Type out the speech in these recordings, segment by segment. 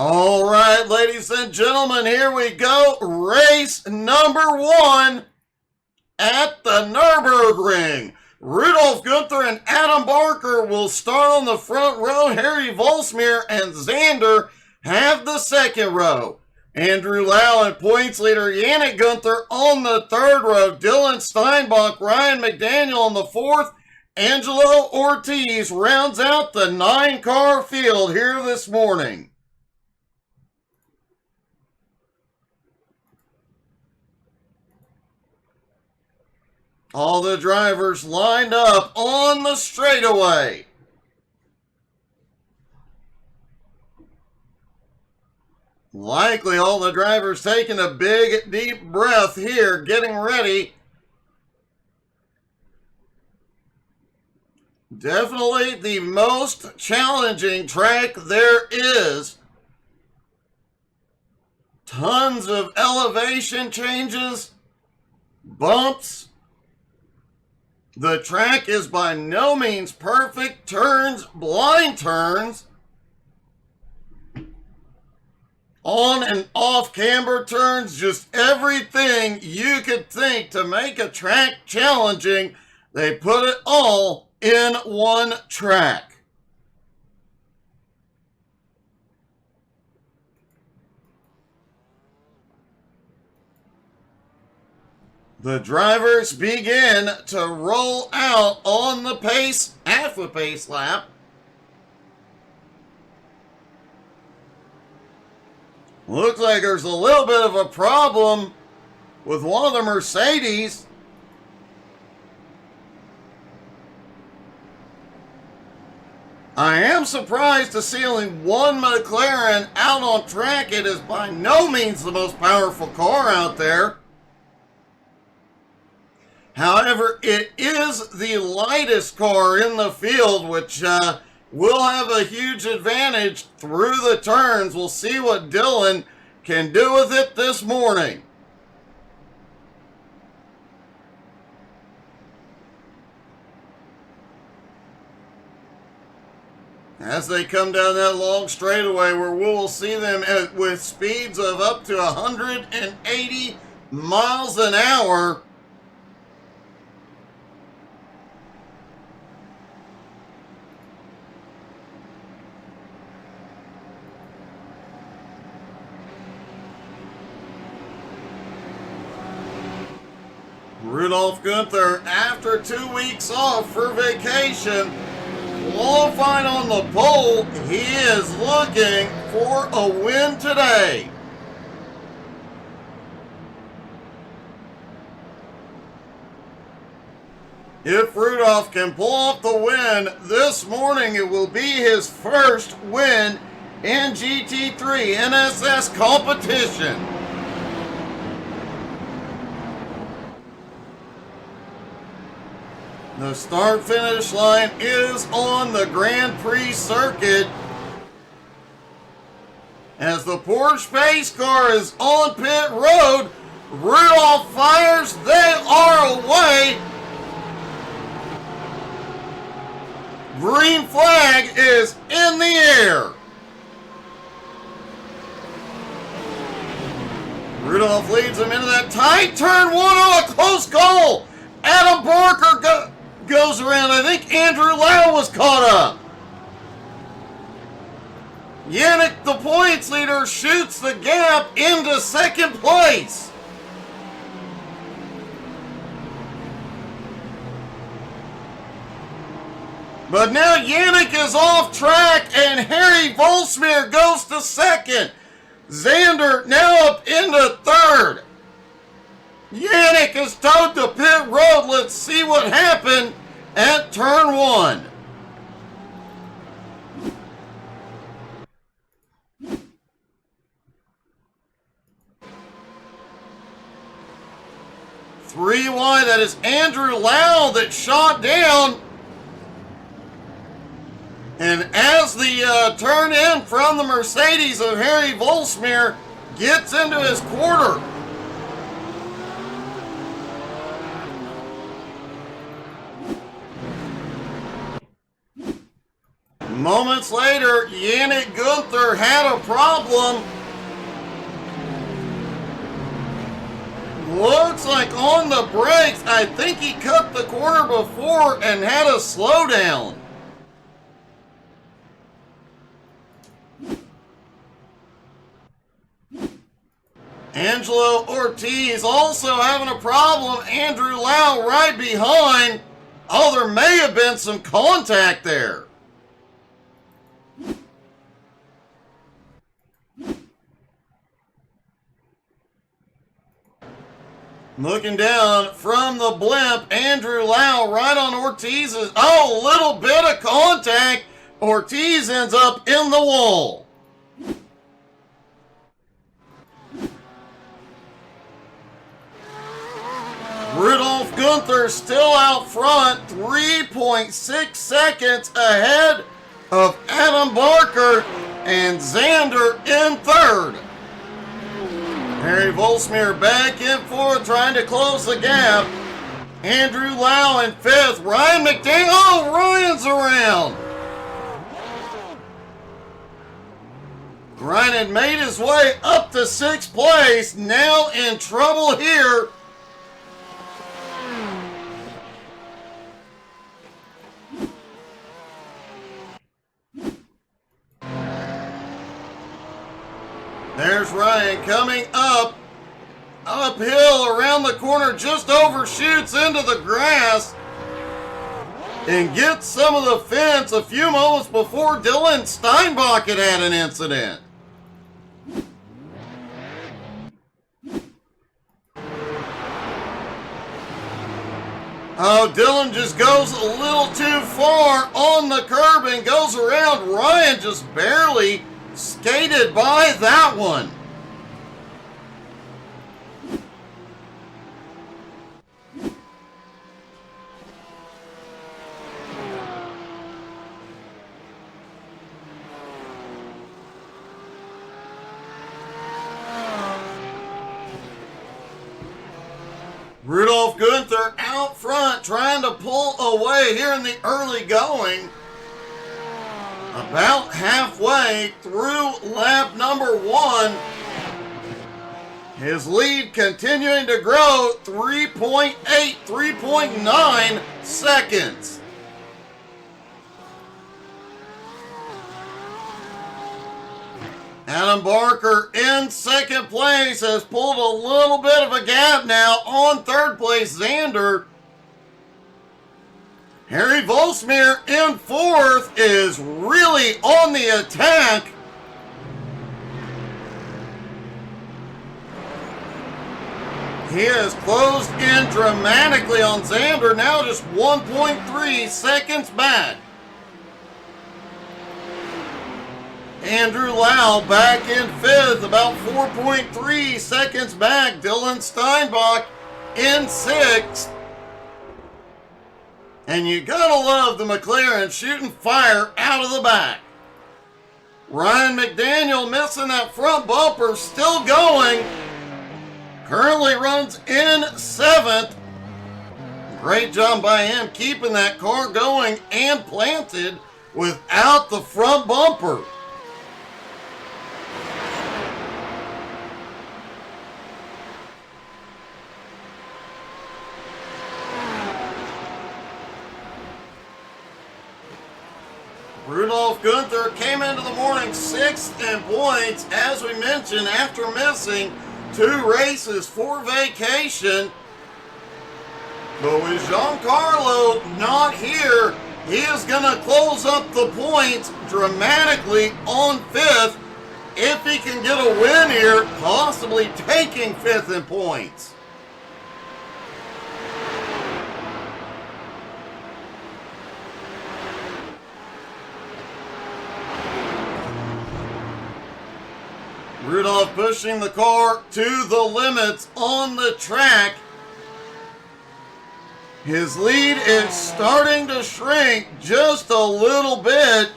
All right, ladies and gentlemen, here we go. Race number 1 at the Nurburgring. Rudolph Gunther and Adam Barker will start on the front row. Harry Volsmir and Xander have the second row. Andrew Lau and points leader Yannick Gunther on the third row. Dylan Steinbach, Ryan McDaniel on the fourth. Angelo Ortiz rounds out the 9-car field here this morning. All the drivers lined up on the straightaway. Likely all the drivers taking a big, deep breath here, getting ready. Definitely the most challenging track there is. Tons of elevation changes, bumps. The track is by no means perfect. Turns, blind turns. On and off camber turns, just everything you could think to make a track challenging. They put it all in one track. The drivers begin to roll out on the pace, half a pace lap. Looks like there's a little bit of a problem with one of the Mercedes. I am surprised to see only one McLaren out on track. It is by no means the most powerful car out there. However, it is the lightest car in the field, which will have a huge advantage through the turns. We'll see what Dylan can do with it this morning. As they come down that long straightaway where we will see them with speeds of up to 180 miles an hour. Rudolph Gunther, after 2 weeks off for vacation, qualifying on the pole. He is looking for a win today. If Rudolph can pull off the win this morning, it will be his first win in GT3 NSS competition. The start-finish line is on the Grand Prix circuit. As the Porsche pace car is on pit road, Rudolph fires, they are away. Green flag is in the air. Rudolph leads him into that tight turn one on a close call. Adam Barker goes around. I think Andrew Lau was caught up. Yannick, the points leader, shoots the gap into second place. But now Yannick is off track and Harry Volsmir goes to second. Xander now up into third. Yannick is towed to pit road. Let's see what happened at turn one. Three wide, that is Andrew Lau that shot down. And as the turn in from the Mercedes of Harry Volsmir gets into his quarter, Moments later, Yannick Gunther had a problem. Looks like on the brakes, I think he cut the corner before and had a slowdown. Angelo Ortiz also having a problem. Andrew Lau right behind. Oh, there may have been some contact there. Looking down from the blimp, Andrew Lau right on Ortiz's. Oh, little bit of contact. Ortiz ends up in the wall. Rudolph Gunther still out front, 3.6 seconds ahead of Adam Barker and Xander in third. Harry Volsmir back in fourth, trying to close the gap. Andrew Lau in fifth. Ryan McDaniel. Oh, Ryan's around. Ryan had made his way up to sixth place. Now in trouble here. There's Ryan coming up, uphill around the corner, just overshoots into the grass and gets some of the fence a few moments before Dylan Steinbach had an incident. Oh, Dylan just goes a little too far on the curb and goes around. Ryan just barely skated by that one. Rudolph Gunther out front trying to pull away here in the early going. About halfway through lap number one. His lead continuing to grow, 3.8, 3.9 seconds. Adam Barker in second place has pulled a little bit of a gap now on third place, Xander. Harry Volsmir in fourth is really on the attack. He has closed in dramatically on Xander, now just 1.3 seconds back. Andrew Lau back in fifth, about 4.3 seconds back. Dylan Steinbach in sixth. And you gotta love the McLaren shooting fire out of the back. Ryan McDaniel missing that front bumper, still going. Currently runs in seventh. Great job by him keeping that car going and planted without the front bumper. Rudolph Gunther came into the morning sixth in points, as we mentioned, after missing 2 races for vacation. But with Giancarlo not here, he is going to close up the points dramatically on fifth if he can get a win here, possibly taking fifth in points. Rudolph pushing the car to the limits on the track. His lead is starting to shrink just a little bit.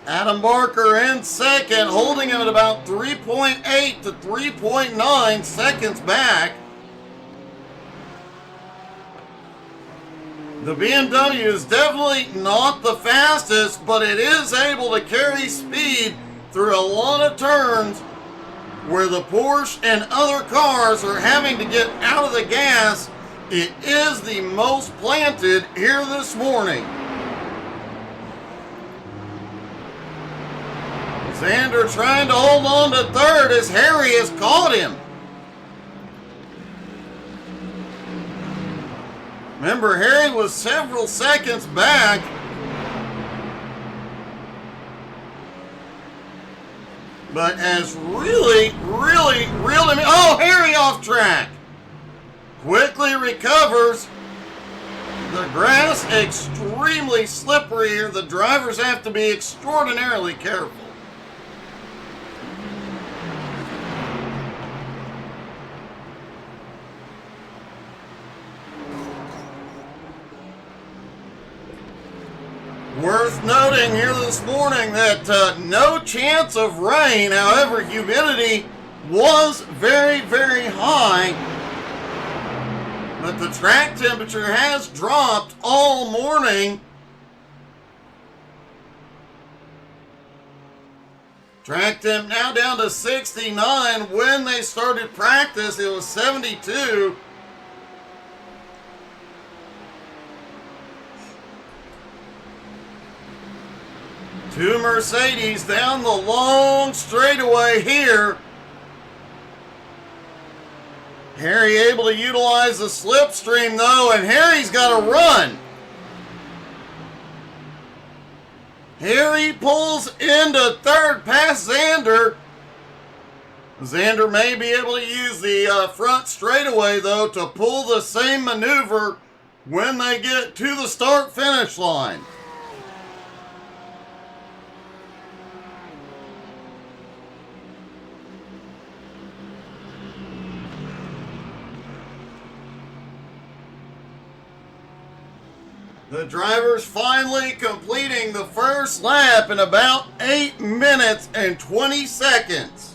Adam Barker in second, holding him at about 3.8 to 3.9 seconds back. The BMW is definitely not the fastest, but it is able to carry speed through a lot of turns where the Porsche and other cars are having to get out of the gas. It is the most planted here this morning. Xander trying to hold on to third as Harry has caught him. Remember, Harry was several seconds back. But as really, oh, Harry off track. Quickly recovers. The grass extremely slippery here. The drivers have to be extraordinarily careful. Worth noting here this morning that no chance of rain, however, humidity was very, very high. But the track temperature has dropped all morning. Track temp now down to 69. When they started practice, it was 72. Two Mercedes down the long straightaway here. Harry able to utilize the slipstream though, and Harry's got to run. Harry pulls into third past Xander. Xander may be able to use the front straightaway though to pull the same maneuver when they get to the start-finish line. The drivers finally completing the first lap in about 8 minutes and 20 seconds.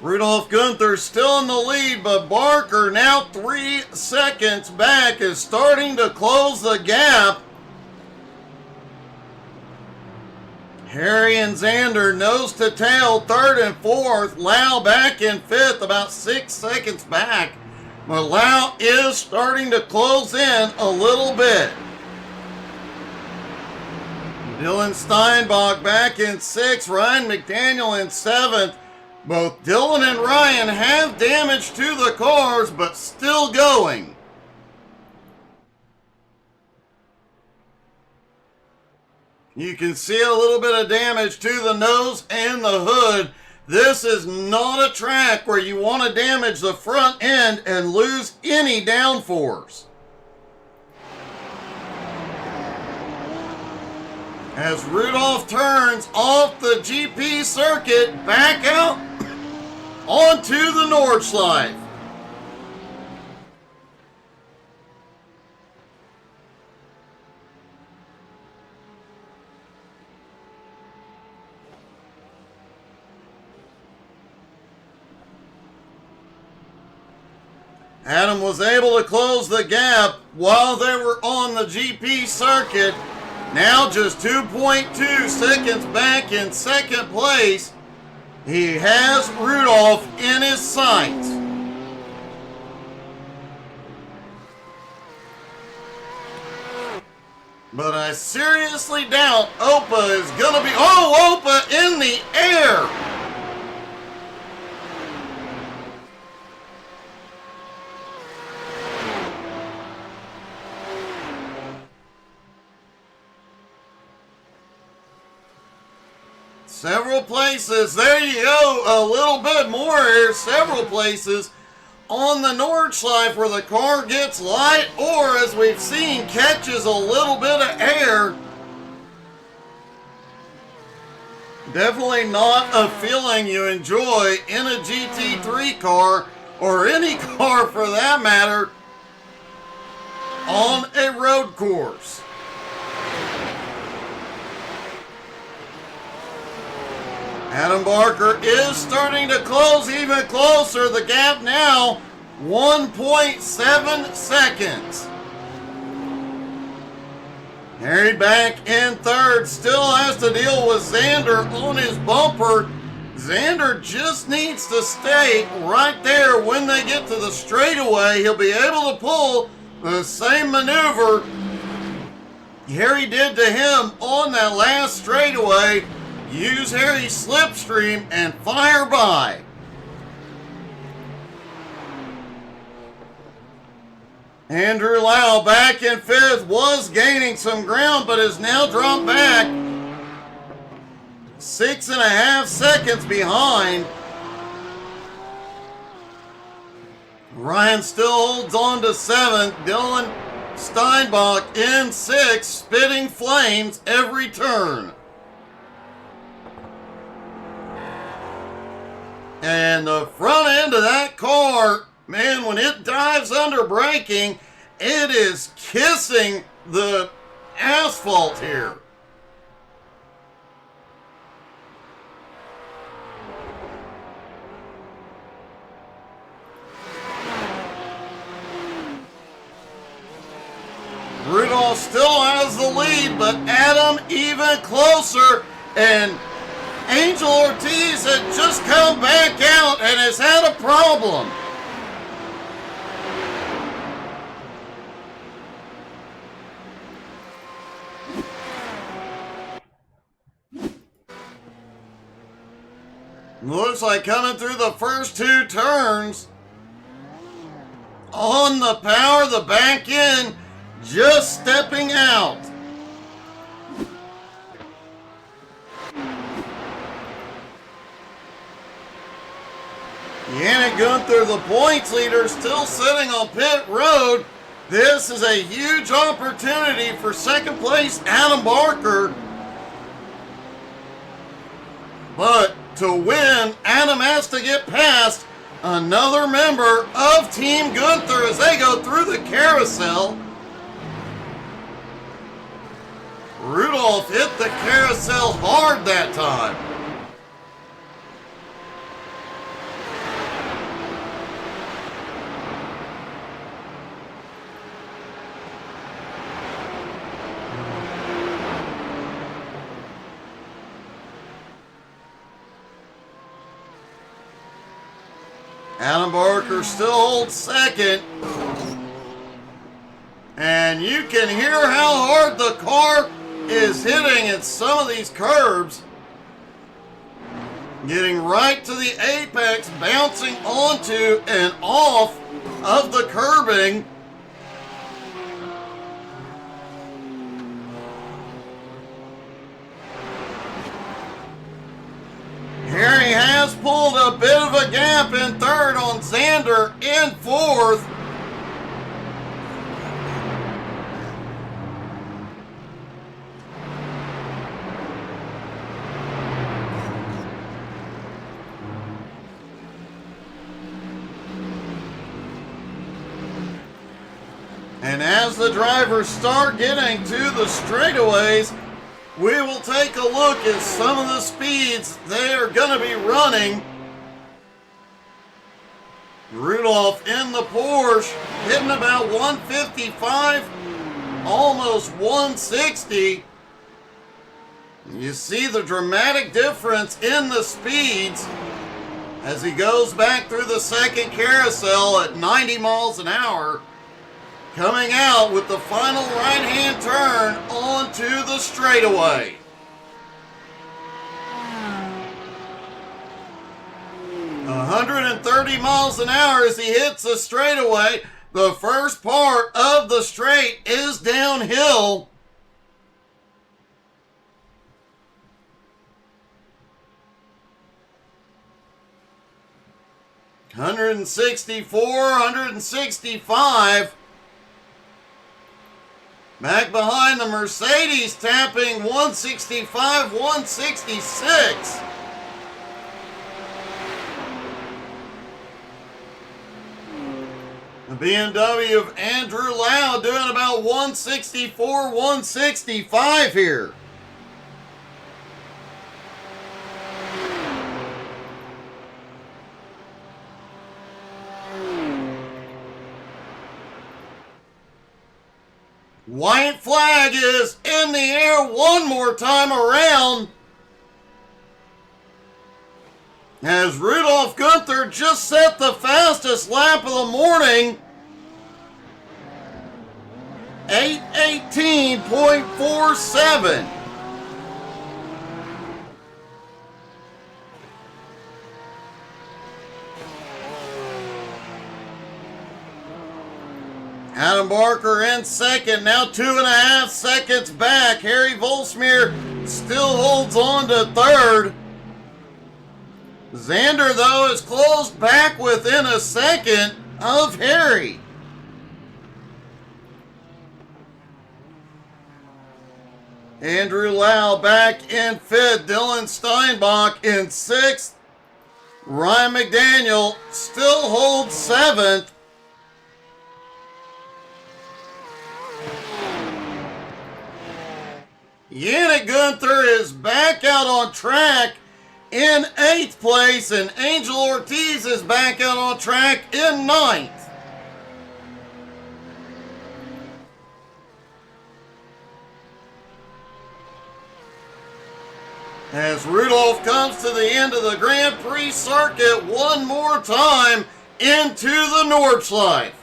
Rudolph Gunther still in the lead, but Barker now 3 seconds back is starting to close the gap. Harry and Xander nose to tail, third and fourth. Lau back in fifth, about 6 seconds back. But Lau is starting to close in a little bit. Dylan Steinbach back in sixth, Ryan McDaniel in seventh. Both Dylan and Ryan have damage to the cars, but still going. You can see a little bit of damage to the nose and the hood. This is not a track where you want to damage the front end and lose any downforce. As Rudolph turns off the GP circuit, back out onto the Nordschleife. Adam was able to close the gap while they were on the GP circuit. Now just 2.2 seconds back in second place. He has Rudolph in his sights. But I seriously doubt Opa is going to be... Oh, Opa in the air! Several places, there you go, a little bit more here, several places on the Nordschleife where the car gets light or, as we've seen, catches a little bit of air. Definitely not a feeling you enjoy in a GT3 car, or any car for that matter, on a road course. Adam Barker is starting to close even closer. The gap now 1.7 seconds. Harry back in third, still has to deal with Xander on his bumper. Xander just needs to stay right there when they get to the straightaway. He'll be able to pull the same maneuver Harry did to him on that last straightaway. Use Harry's slipstream and fire by. Andrew Lau back in fifth, was gaining some ground, but has now dropped back 6.5 seconds behind. Ryan still holds on to seventh. Dylan Steinbach in sixth, spitting flames every turn. And the front end of that car, man, when it dives under braking, it is kissing the asphalt here. Rudolph still has the lead, but Adam even closer, and Angel Ortiz had just come back out and has had a problem. Looks like coming through the first two turns on the power, the back end just stepping out. Yannick Gunther, the points leader, still sitting on pit road. This is a huge opportunity for second place Adam Barker. But to win, Adam has to get past another member of Team Gunther as they go through the carousel. Rudolph hit the carousel hard that time. Adam Barker still holds second. And you can hear how hard the car is hitting at some of these curbs. Getting right to the apex, bouncing onto and off of the curbing. Harry has pulled a bit of a gap in third on Xander in fourth. And as the drivers start getting to the straightaways, we will take a look at some of the speeds they are going to be running. Rudolph in the Porsche, hitting about 155, almost 160. You see the dramatic difference in the speeds as he goes back through the second carousel at 90 miles an hour. Coming out with the final right-hand turn onto the straightaway. – 130 miles an hour as he hits the straightaway. The first part of the straight is downhill. $164, $165. Back behind the Mercedes, tapping 165, 166. The BMW of Andrew Lau doing about 164, 165 here. White flag is in the air one more time around, as Rudolf Gunther just set the fastest lap of the morning. 8:18.47. Adam Barker in second, now 2.5 seconds back. Harry Volsmeer still holds on to third. Xander, though, is closed back within a second of Harry. Andrew Lau back in fifth. Dylan Steinbach in sixth. Ryan McDaniel still holds seventh. Yannick Gunther is back out on track in 8th place, and Angel Ortiz is back out on track in 9th. As Rudolph comes to the end of the Grand Prix circuit one more time into the Nordschleife.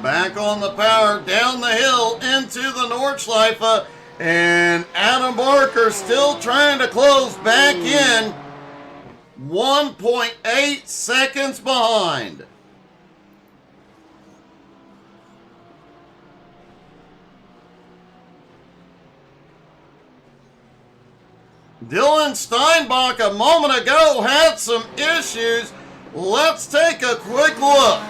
Back on the power, down the hill into the Nordschleife, and Adam Barker still trying to close back in, 1.8 seconds behind. Dylan Steinbach a moment ago had some issues. Let's take a quick look.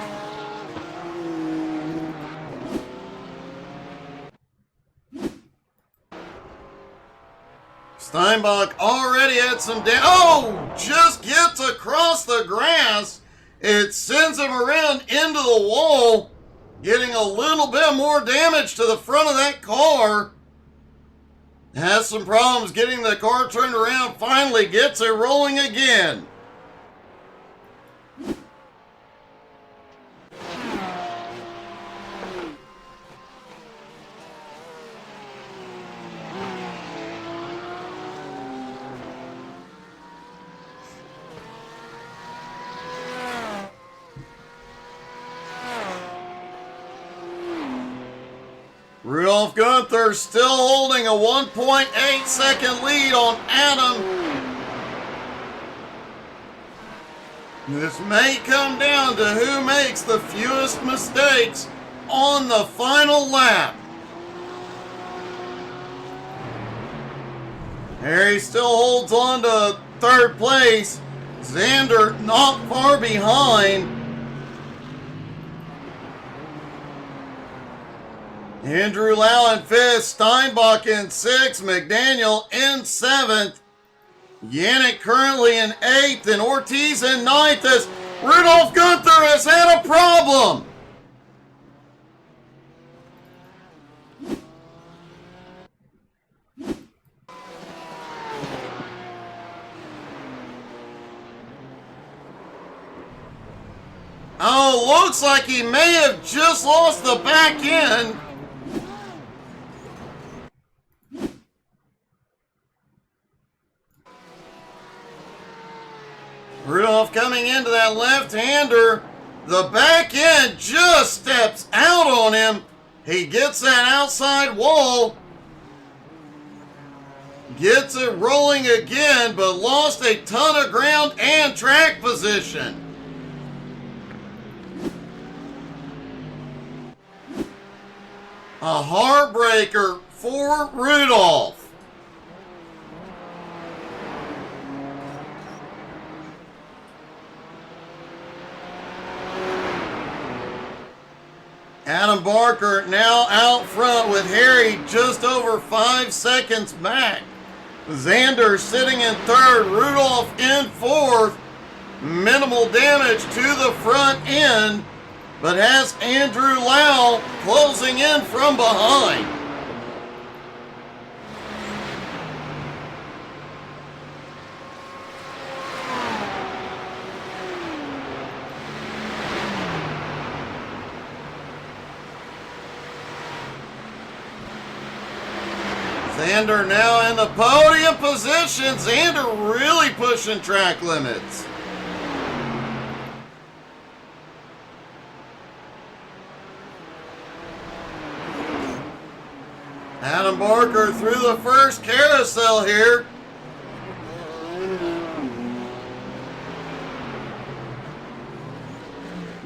Steinbach already had some damage. Oh, just gets across the grass. It sends him around into the wall, getting a little bit more damage to the front of that car. Has some problems getting the car turned around. Finally gets it rolling again. Rudolph Gunther still holding a 1.8 second lead on Adam. This may come down to who makes the fewest mistakes on the final lap. Harry still holds on to third place. Xander not far behind. Andrew Lau in fifth, Steinbach in sixth, McDaniel in seventh, Yannick currently in eighth, and Ortiz in ninth as Rudolph Gunther has had a problem. Oh, looks like he may have just lost the back end. Rudolph coming into that left-hander. The back end just steps out on him. He gets that outside wall. Gets it rolling again, but lost a ton of ground and track position. A heartbreaker for Rudolph. Adam Barker now out front with Harry just over 5 seconds back. Xander sitting in third, Rudolph in fourth. Minimal damage to the front end, but has Andrew Lau closing in from behind. Xander now in the podium position. Xander really pushing track limits. Adam Barker through the first carousel here.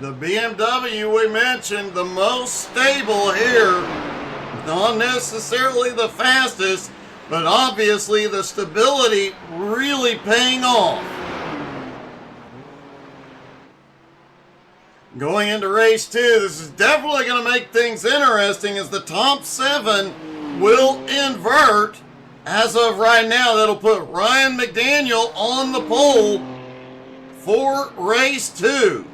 The BMW we mentioned, the most stable here. Not necessarily the fastest, but obviously the stability really paying off. Going into race 2, this is definitely going to make things interesting as the top 7 will invert. As of right now, that'll put Ryan McDaniel on the pole for race 2.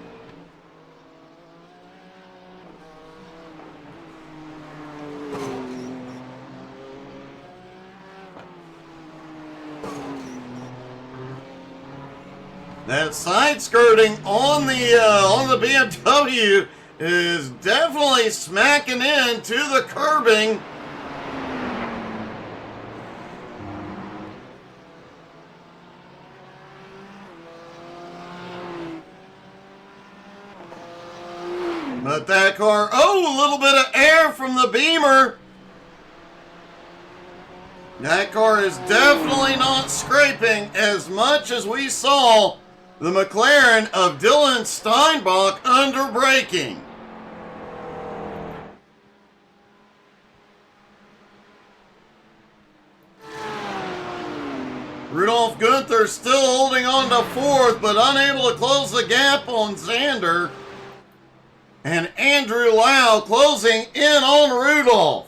That side skirting on the BMW is definitely smacking into the curbing. But that car, a little bit of air from the Beamer. That car is definitely not scraping as much as we saw the McLaren of Dylan Steinbach under braking. Rudolph Gunther still holding on to fourth, but unable to close the gap on Xander. And Andrew Lau closing in on Rudolph.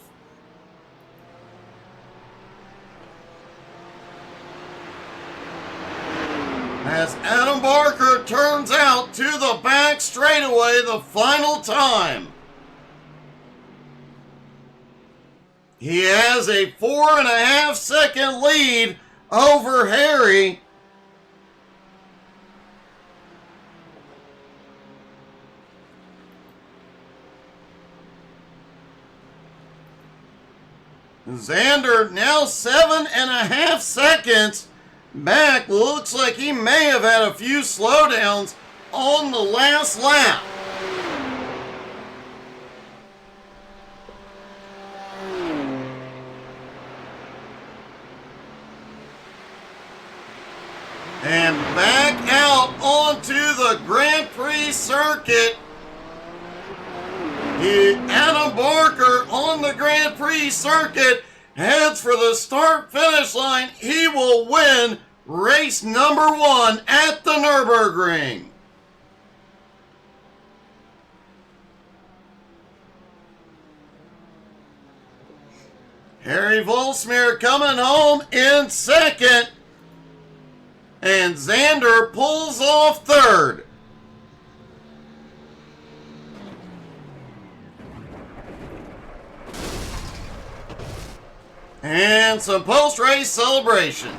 As Adam Barker turns out to the back straightaway the final time. He has a 4.5 second lead over Harry. Xander now 7.5 seconds back. Looks like he may have had a few slowdowns on the last lap. And back out onto the Grand Prix circuit. Adam Barker on the Grand Prix circuit heads for the start-finish line. He will win race number 1 at the Nurburgring. Harry Volsmir coming home in second. And Xander pulls off third. And some post-race celebration.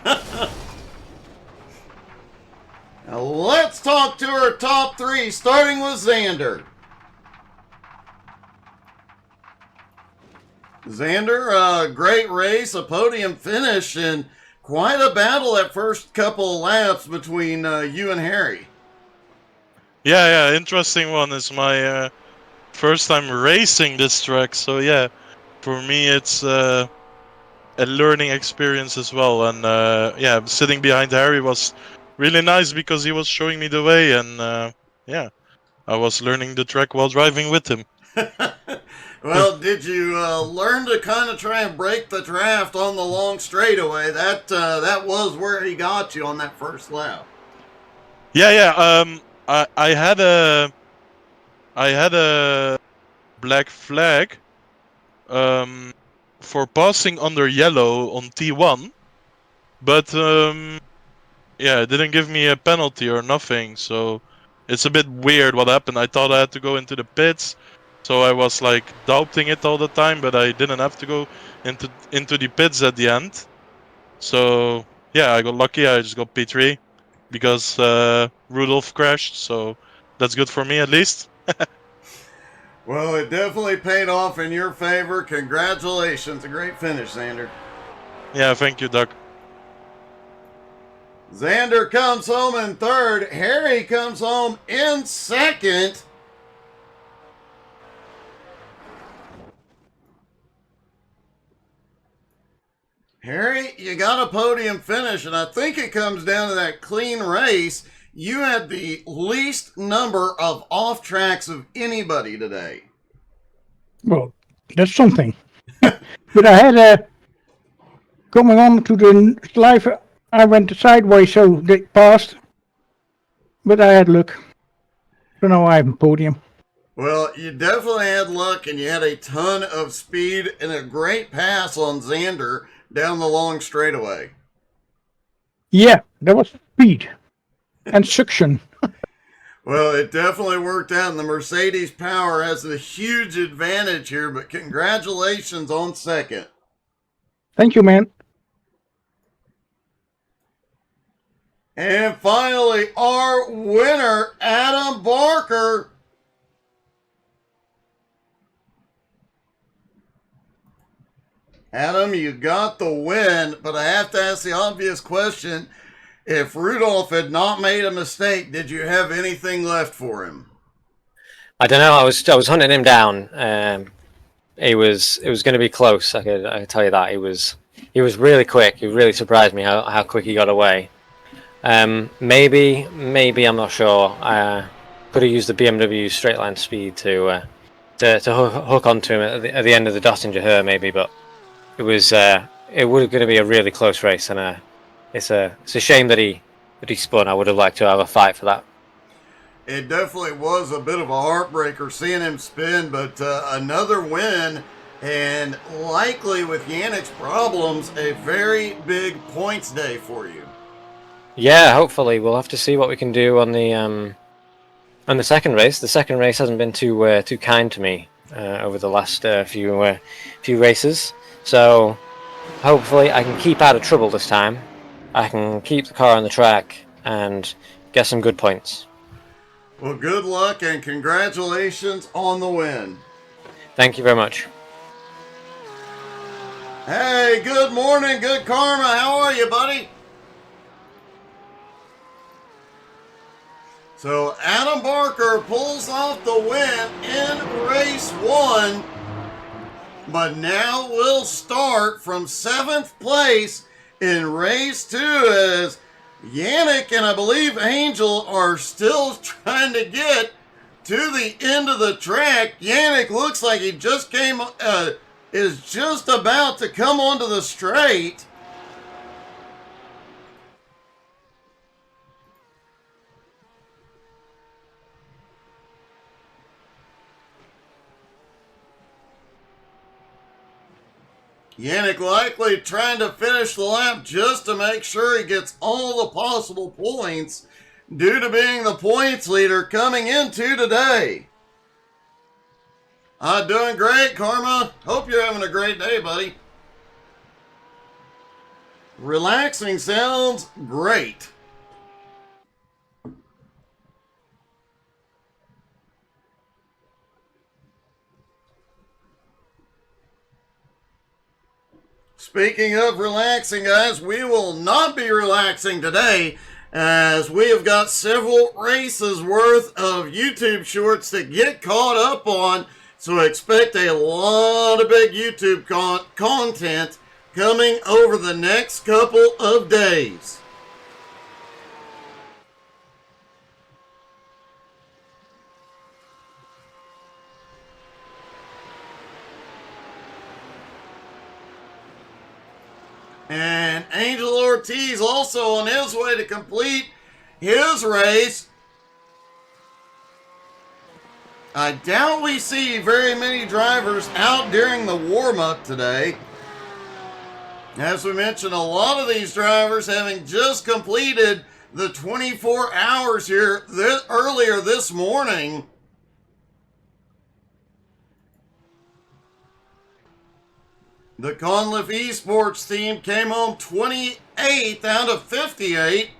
Now let's talk to our top 3, starting with Xander. Xander, great race, a podium finish, and quite a battle that first couple of laps between you and Harry. Yeah, interesting one. It's my first time racing this track, so yeah. For me, it's a learning experience as well, and yeah, sitting behind Harry was really nice because he was showing me the way, and yeah, I was learning the track while driving with him. Well, did you learn to kind of try and break the draft on the long straightaway? That was where he got you on that first lap. Yeah. I had a black flag for passing under yellow on T1, but yeah, it didn't give me a penalty or nothing. So it's a bit weird what happened. I thought I had to go into the pits, so I was like doubting it all the time, but I didn't have to go into the pits at the end. So yeah, I got lucky. I just got P3 because Rudolph crashed. So that's good for me at least. Well, it definitely paid off in your favor. Congratulations. A great finish, Xander. Yeah, thank you, Doug. Xander comes home in third. Harry comes home in second. Harry, you got a podium finish, and I think it comes down to that clean race. You had the least number of off tracks of anybody today. Well, that's something. But I had coming on to the live, I went sideways, so they passed. But I had luck. So now I have a podium. Well, you definitely had luck, and you had a ton of speed and a great pass on Xander down the long straightaway. Yeah, that was speed and suction. Well, it definitely worked out, and the Mercedes Power has a huge advantage here, but congratulations on second. Thank you, man. And finally, our winner, Adam Barker. Adam, you got the win, but I have to ask the obvious question. If Rudolph had not made a mistake, did you have anything left for him? I don't know. I was hunting him down. It was going to be close. I could tell you that. He was really quick. He really surprised me how quick he got away. Maybe I'm not sure. Could have used the BMW straight line speed to hook onto him at the end of the Dottinger Her maybe, but it was it would going to be a really close race, and it's a shame that he spun. I would have liked to have a fight for that. It definitely was a bit of a heartbreaker seeing him spin, but another win, and likely with Yannick's problems, a very big points day for you. Yeah, hopefully we'll have to see what we can do on the second race. The second race hasn't been too kind to me over the last few races, so hopefully I can keep out of trouble this time. I can keep the car on the track and get some good points. Well, good luck and congratulations on the win. Thank you very much. Hey, good morning, good karma. How are you, buddy? So Adam Barker pulls off the win in race 1, but now we'll start from 7th place in race 2 as Yannick and I believe Angel are still trying to get to the end of the track. Yannick looks like he just is just about to come onto the straight. Yannick likely trying to finish the lap just to make sure he gets all the possible points due to being the points leader coming into today. Doing great, Karma. Hope you're having a great day, buddy. Relaxing sounds great. Speaking of relaxing, guys, we will not be relaxing today as we have got several races worth of YouTube shorts to get caught up on. So expect a lot of big YouTube content coming over the next couple of days. And Angel Ortiz also on his way to complete his race. I doubt we see very many drivers out during the warm-up today. As we mentioned, a lot of these drivers having just completed the 24 hours here earlier this morning. The Conliff Esports team came home 28th out of 58.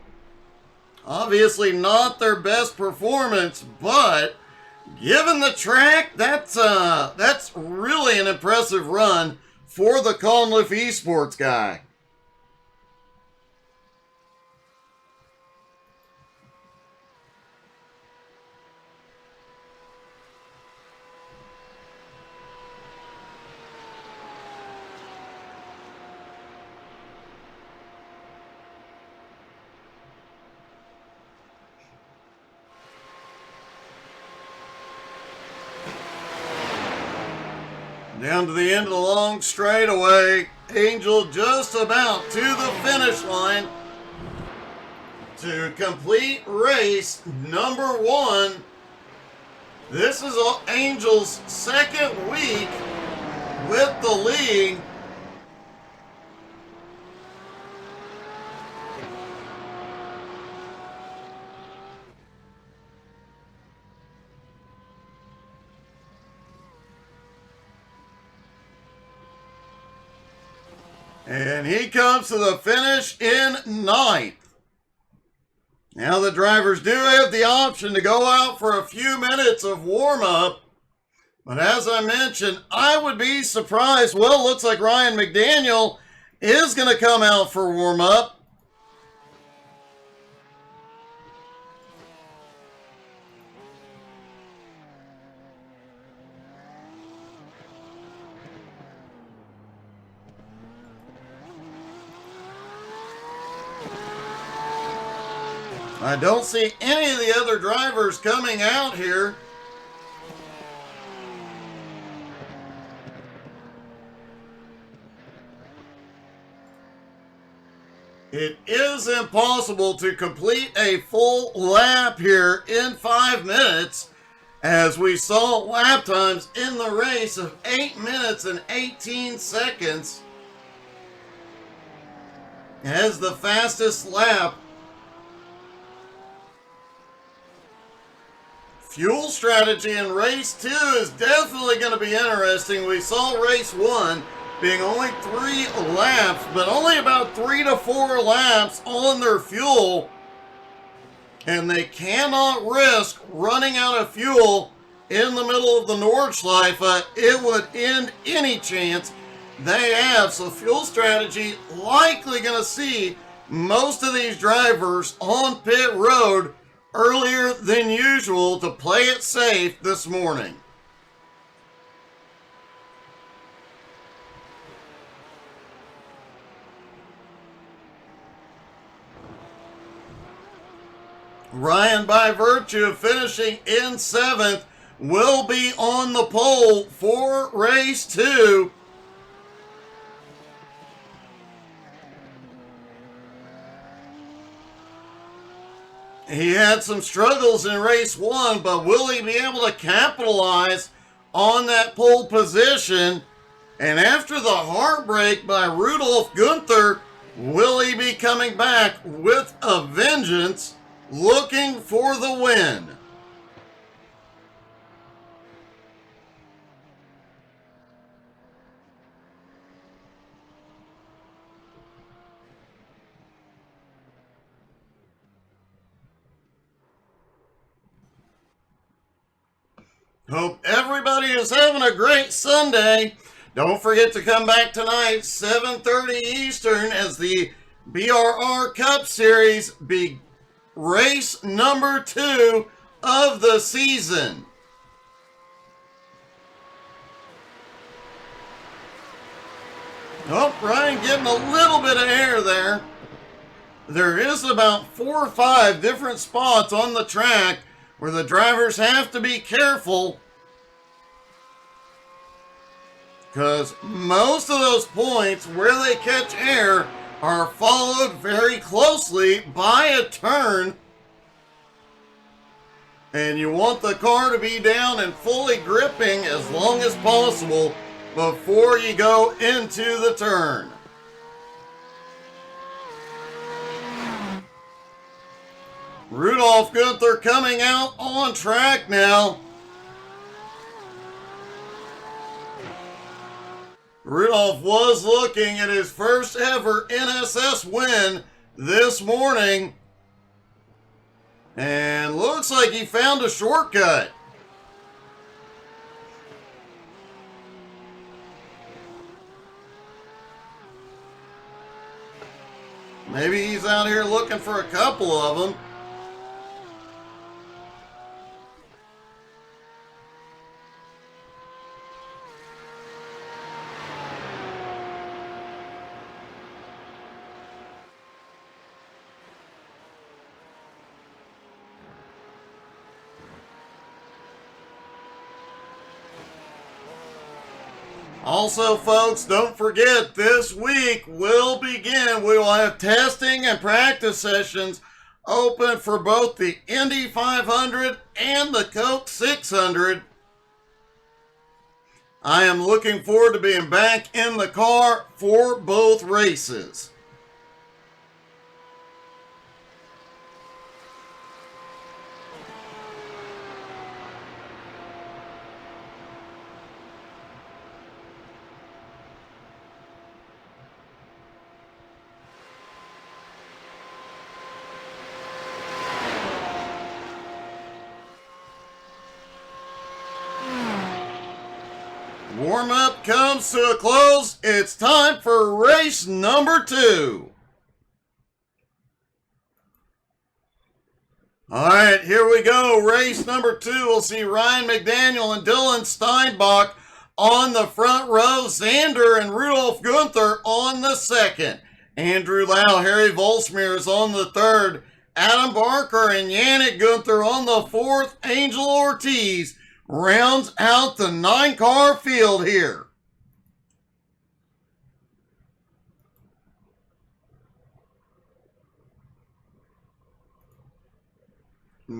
Obviously not their best performance, but given the track, that's really an impressive run for the Conliff Esports guy. Down to the end of the long straightaway. Angel just about to the finish line to complete race number 1. This is Angel's second week with the league. And he comes to the finish in 9th. Now the drivers do have the option to go out for a few minutes of warm-up. But as I mentioned, I would be surprised. Well, looks like Ryan McDaniel is going to come out for warm-up. I don't see any of the other drivers coming out here. It is impossible to complete a full lap here in 5 minutes, as we saw lap times in the race of 8 minutes and 18 seconds as the fastest lap. Fuel strategy in race 2 is definitely going to be interesting. We saw race 1 being only 3 laps, but only about 3 to 4 laps on their fuel. And they cannot risk running out of fuel in the middle of the Nordschleife. It would end any chance they have. So fuel strategy likely going to see most of these drivers on pit road earlier than usual to play it safe this morning. Ryan, by virtue of finishing in 7th, will be on the pole for race 2. He had some struggles in race 1, but will he be able to capitalize on that pole position? And after the heartbreak by Rudolf Gunther, will he be coming back with a vengeance, looking for the win? Hope everybody is having a great Sunday. Don't forget to come back tonight, 7:30 Eastern, as the BRR Cup Series be race number 2 of the season. Oh, Ryan getting a little bit of air there. There is about 4 or 5 different spots on the track where the drivers have to be careful, because most of those points where they catch air are followed very closely by a turn. And you want the car to be down and fully gripping as long as possible before you go into the turn. Rudolph Gunther coming out on track now. Rudolph was looking at his first ever NSS win this morning. And looks like he found a shortcut. Maybe he's out here looking for a couple of them. Also, folks, don't forget, this week will begin. We will have testing and practice sessions open for both the Indy 500 and the Coke 600. I am looking forward to being back in the car for both races. Warm-up comes to a close. It's time for race number 2. All right, here we go. Race number 2. We'll see Ryan McDaniel and Dylan Steinbach on the front row. Xander and Rudolph Gunther on the second. Andrew Lau, Harry Volsmir is on the third. Adam Barker and Yannick Gunther on the fourth. Angel Ortiz rounds out the 9-car field here.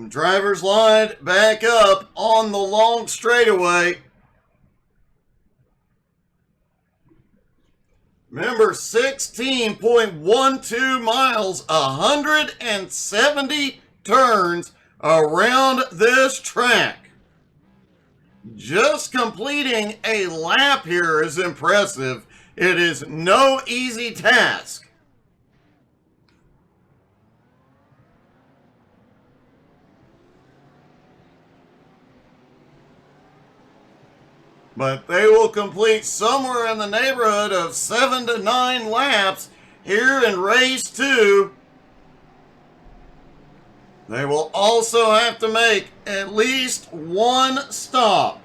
Drivers lined back up on the long straightaway. Remember, 16.12 miles, 170 turns around this track. Just completing a lap here is impressive. It is no easy task. But they will complete somewhere in the neighborhood of 7 to 9 laps here in race 2. They will also have to make at least one stop.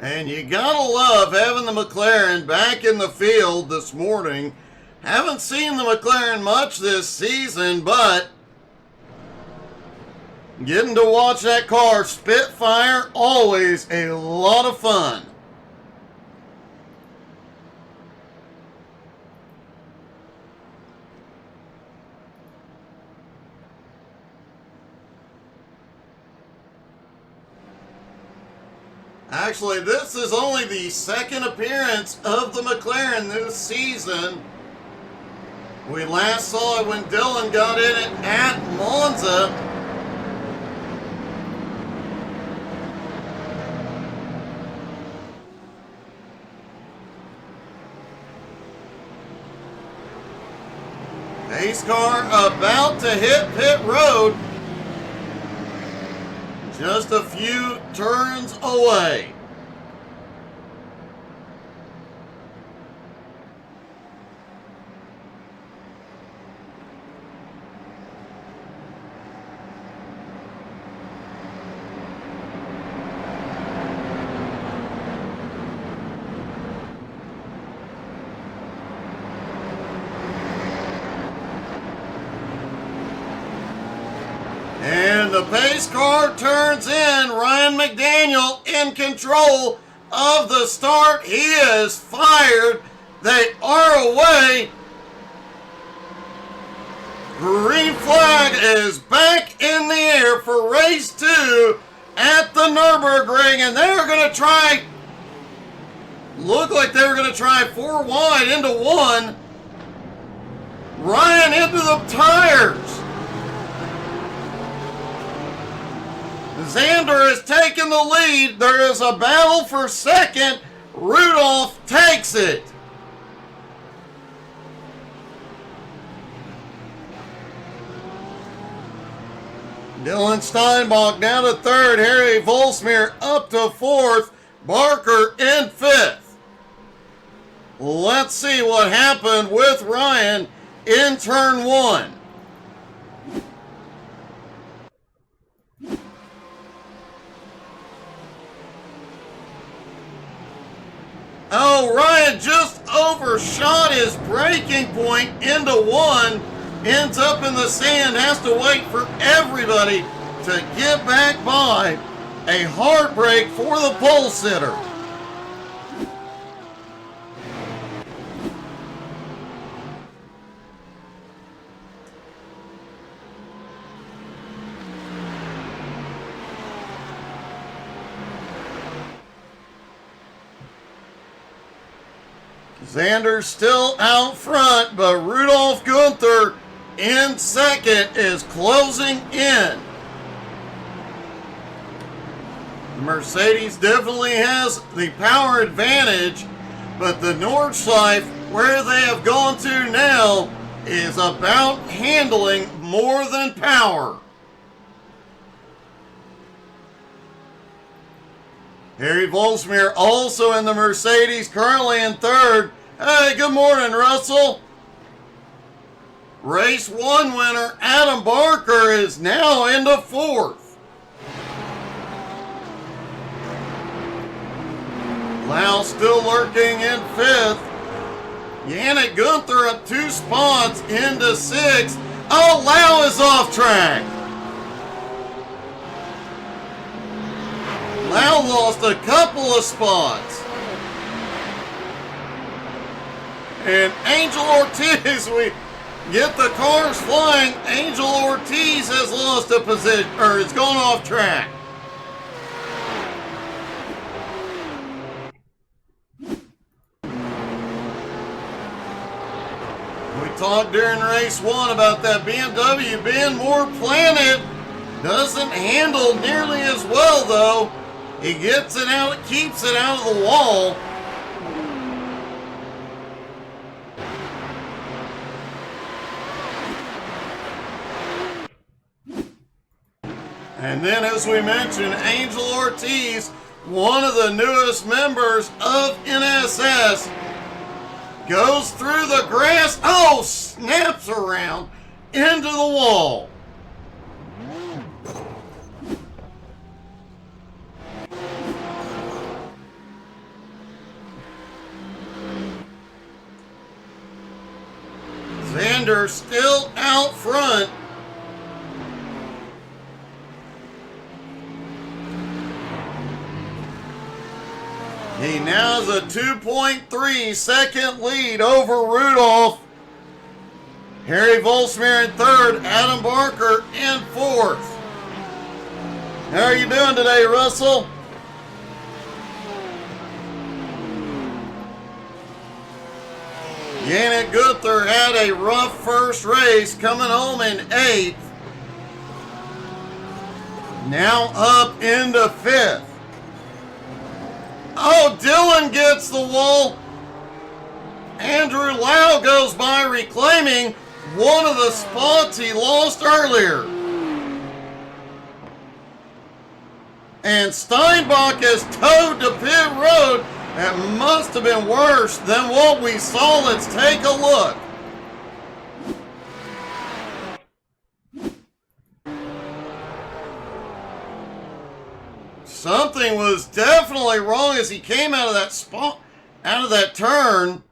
And you gotta love having the McLaren back in the field this morning. Haven't seen the McLaren much this season, but getting to watch that car spitfire, always a lot of fun. Actually, this is only the second appearance of the McLaren this season. We last saw it when Dylan got in it at Monza. Pace car about to hit pit road. Just a few turns away. And the pace car turns in. Ryan McDaniel in control of the start. He is fired. They are away. Green flag is back in the air for race 2 at the Nurburgring, and they're going to try, look like they were going to try 4 wide into 1. Ryan into the tires. Xander has taken the lead. There is a battle for second. Rudolph takes it. Dylan Steinbach down to 3rd. Harry Volsmir up to 4th. Barker in 5th. Let's see what happened with Ryan in turn 1. Oh, Ryan just overshot his braking point into 1. Ends up in the sand, has to wait for everybody to get back by. A heartbreak for the pole sitter. Xander still out front, but Rudolph Gunther in second is closing in. The Mercedes definitely has the power advantage, but the Nordschleife, where they have gone to now, is about handling more than power. Harry Volsmir also in the Mercedes, currently in 3rd. Hey, good morning, Russell. Race 1 winner Adam Barker is now into 4th. Lau still lurking in 5th. Yannick Gunther up 2 spots into 6th. Oh, Lau is off track. Lau lost a couple of spots. And Angel Ortiz, we get the cars flying. Angel Ortiz has lost a position, or it's gone off track. We talked during race 1 about that BMW being more planted. Doesn't handle nearly as well, though. He gets it out, keeps it out of the wall. And then, as we mentioned, Angel Ortiz, one of the newest members of NSS, goes through the grass. Oh, snaps around into the wall. Xander still out front. He now has a 2.3 second lead over Rudolph. Harry Volsmir in 3rd, Adam Barker in 4th. How are you doing today, Russell? Yannick Gunther had a rough first race, coming home in 8th. Now up into 5th. Oh, Dylan gets the wall. Andrew Lau goes by, reclaiming one of the spots he lost earlier. And Steinbach is towed to pit road. That must have been worse than what we saw. Let's take a look. Something was definitely wrong as he came out of that spot, out of that turn.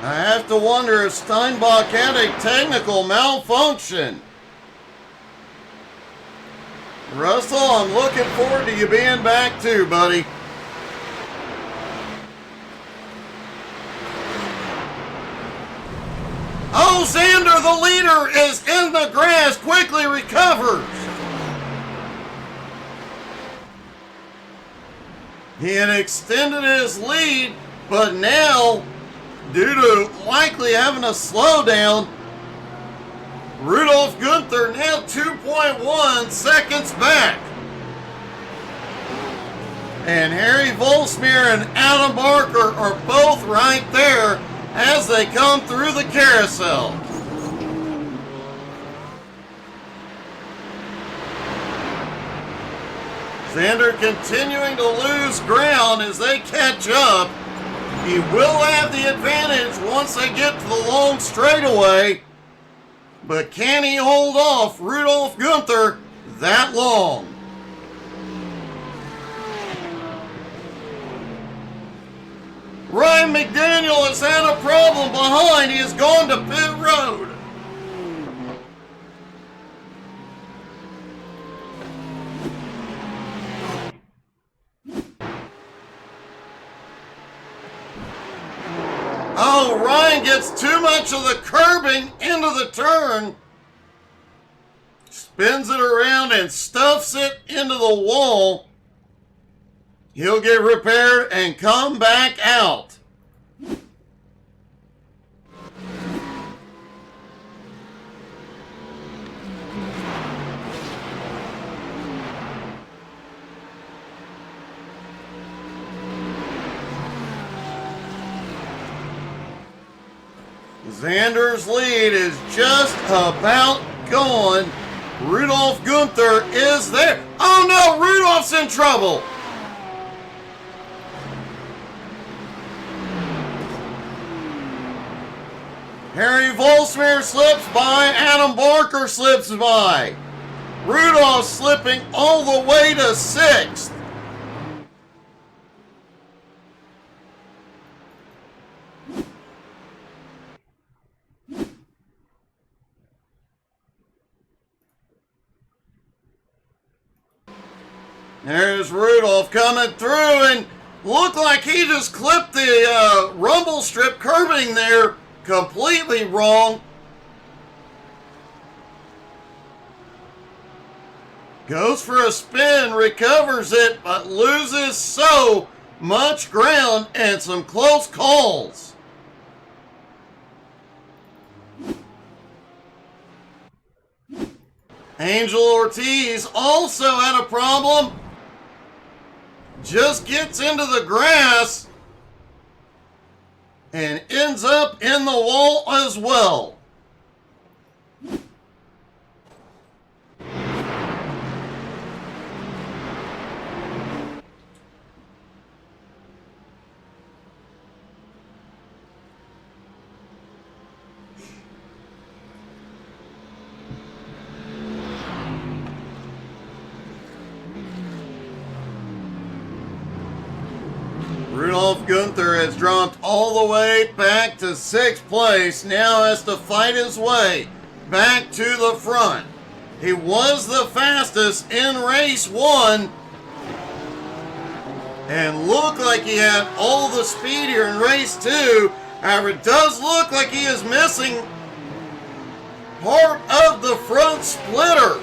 I have to wonder if Steinbach had a technical malfunction. Russell, I'm looking forward to you being back too, buddy. Oh, Xander, the leader, is in the grass, quickly recovers. He had extended his lead, but now, due to likely having a slowdown, Rudolf Gunther now 2.1 seconds back. And Harry Volsmir and Adam Barker are both right there as they come through the carousel. Xander continuing to lose ground as they catch up. He will have the advantage once they get to the long straightaway. But can he hold off Rudolf Gunther that long? Ryan McDaniel has had a problem behind. He has gone to pit road. Oh, Ryan gets too much of the curbing into the turn. Spins it around and stuffs it into the wall. He'll get repaired and come back out. Xander's lead is just about gone. Rudolf Gunther is there. Oh no, Rudolph's in trouble. Harry Volsmir slips by, Adam Barker slips by. Rudolph slipping all the way to 6th. There's Rudolph coming through and looked like he just clipped the rumble strip curbing there completely wrong. Goes for a spin, recovers it, but loses so much ground and some close calls. Angel Ortiz also had a problem. Just gets into the grass and ends up in the wall as well. Rudolf Gunther has dropped all the way back to 6th place. Now has to fight his way back to the front. He was the fastest in race 1 and looked like he had all the speed here in race 2. However, it does look like he is missing part of the front splitter.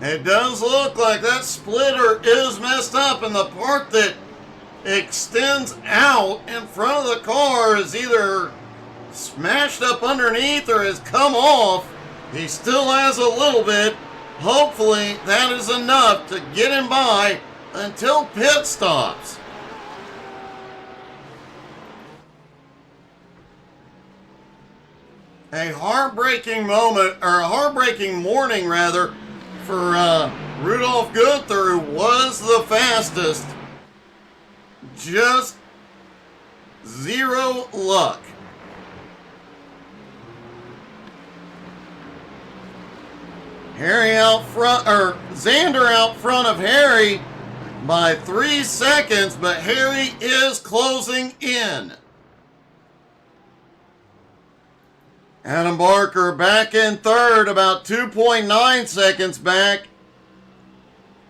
It does look like that splitter is messed up, and the part that extends out in front of the car is either smashed up underneath or has come off. He still has a little bit. Hopefully that is enough to get him by until pit stops. A heartbreaking moment, or a heartbreaking morning rather, for Rudolf Gunther, who was the fastest. Just zero luck. Harry out front, or Xander out front of Harry by 3 seconds, but Harry is closing in. Adam Barker back in third, about 2.9 seconds back.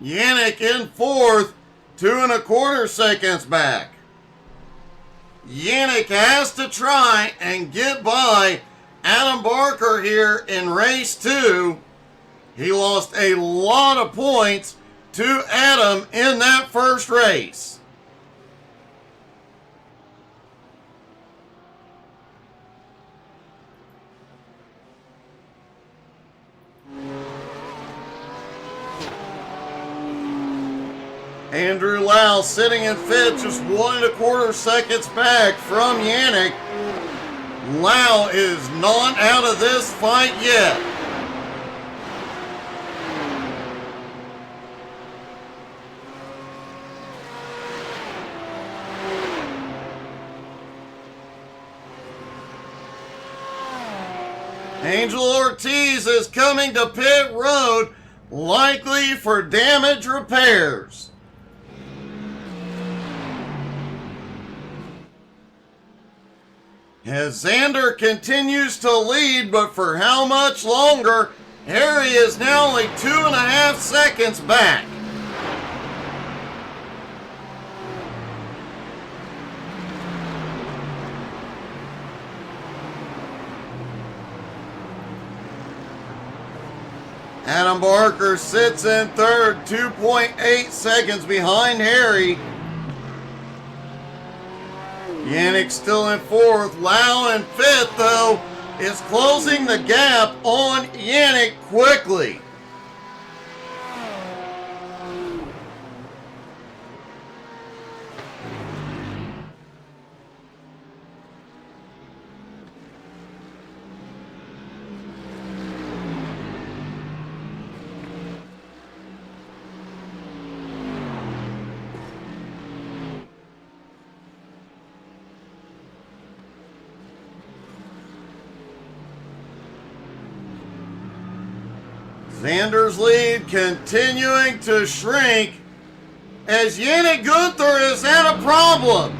Yannick in fourth, 2.25 seconds back. Yannick has to try and get by Adam Barker here in race 2. He lost a lot of points to Adam in that first race. Andrew Lau sitting in fifth, just 1.25 seconds back from Yannick. Lau is not out of this fight yet. Angel Ortiz is coming to pit road, likely for damage repairs. As Xander continues to lead, but for how much longer? Harry is now only 2.5 seconds back. Adam Barker sits in third, 2.8 seconds behind Harry. Yannick still in fourth. Lau in fifth, though, is closing the gap on Yannick quickly. Xander's lead continuing to shrink as Yannick Gunther has had a problem.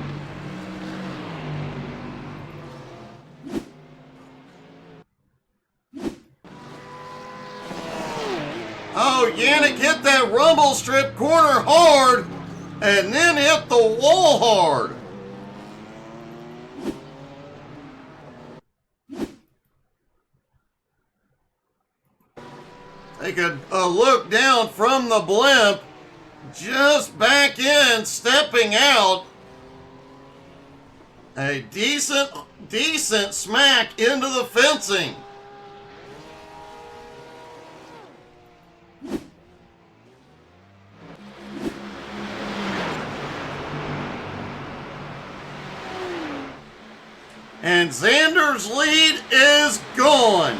Oh, Yannick hit that rumble strip corner hard and then hit the wall hard. Take a look down from the blimp, just back in, stepping out. A decent smack into the fencing. And Xander's lead is gone.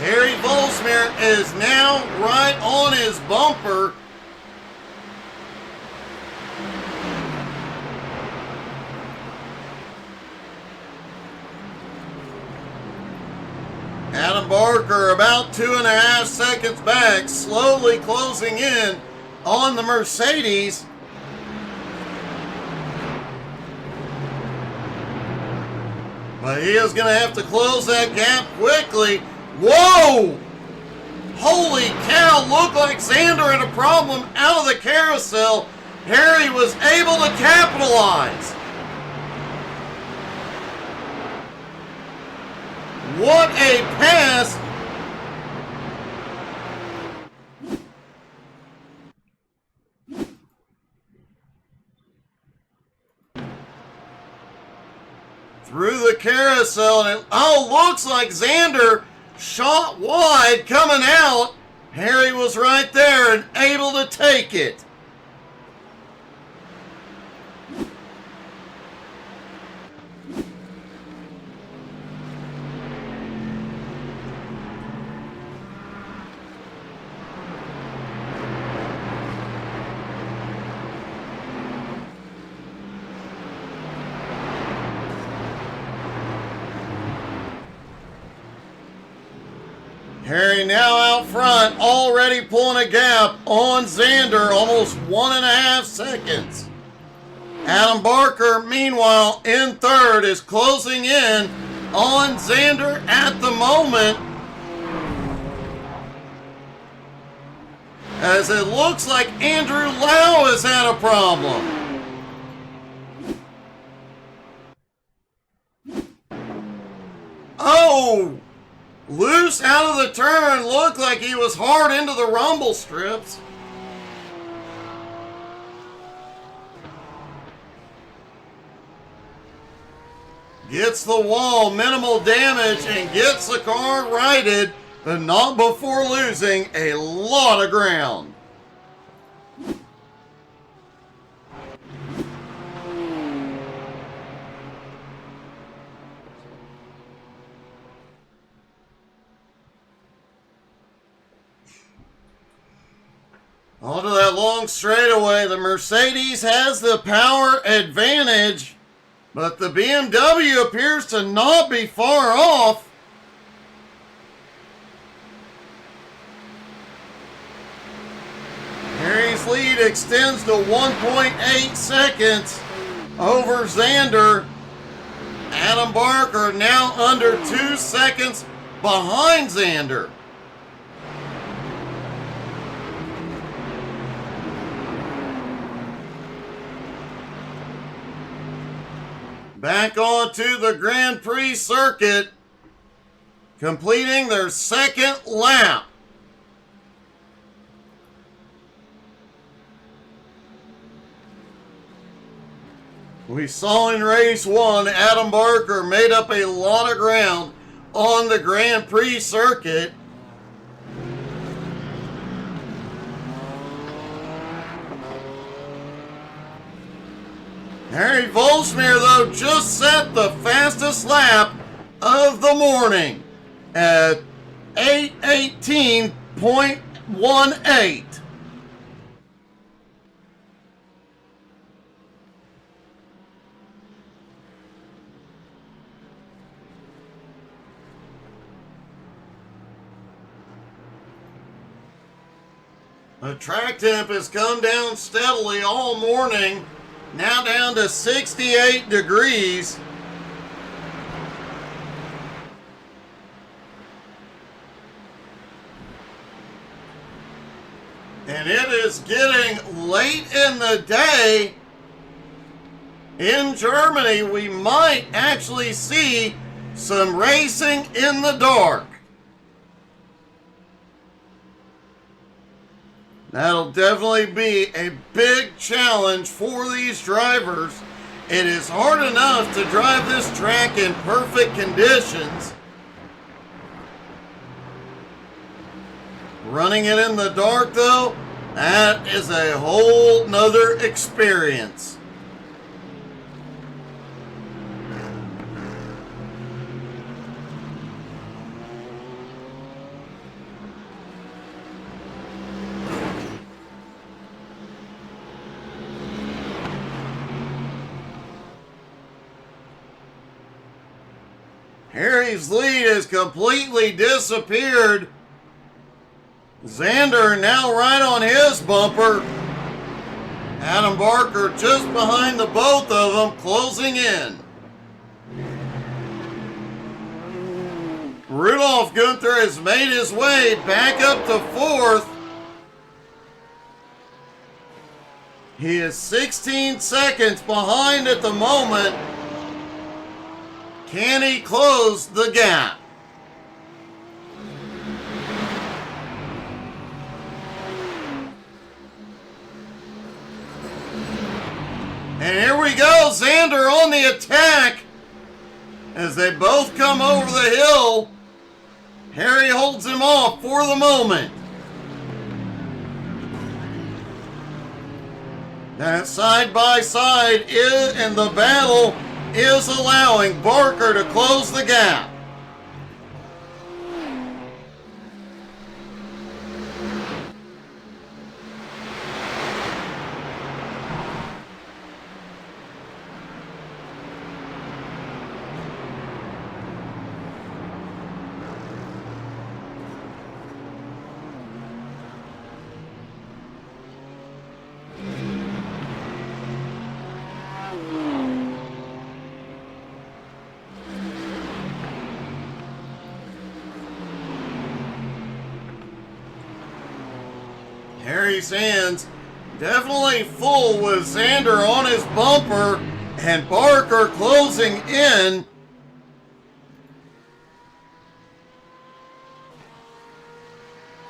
Harry Volsmere is now right on his bumper. Adam Barker about 2.5 seconds back, slowly closing in on the Mercedes. But he is going to have to close that gap quickly. Whoa! Holy cow, looked like Xander had a problem out of the carousel. Harry was able to capitalize. What a pass. Through the carousel, and it looks like Xander shot wide coming out. Harry was right there and able to take it. Harry now out front, already pulling a gap on Xander, almost 1.5 seconds. Adam Barker, meanwhile, in third, is closing in on Xander at the moment, as it looks like Andrew Lau has had a problem. Oh! Loose out of the turn, looked like he was hard into the rumble strips. Gets the wall, minimal damage, and gets the car righted, but not before losing a lot of ground. Onto that long straightaway, the Mercedes has the power advantage, but the BMW appears to not be far off. Harry's lead extends to 1.8 seconds over Xander. Adam Barker now under 2 seconds behind Xander. Back onto the Grand Prix circuit, completing their second lap. We saw in race 1, Adam Barker made up a lot of ground on the Grand Prix circuit. Harry Volsmir, though, just set the fastest lap of the morning at 8:18.18. The track temp has come down steadily all morning. Now down to 68 degrees. And it is getting late in the day. In Germany, we might actually see some racing in the dark. That'll definitely be a big challenge for these drivers. It is hard enough to drive this track in perfect conditions. Running it in the dark, though, that is a whole nother experience. Harry's lead has completely disappeared. Xander now right on his bumper. Adam Barker just behind the both of them, closing in. Rudolf Gunther has made his way back up to 4th. He is 16 seconds behind at the moment. Can he close the gap? And here we go, Xander on the attack as they both come over the hill. Harry holds him off for the moment. That side by side is, and the battle is allowing Barker to close the gap. Harry's hands definitely full with Xander on his bumper and Barker closing in.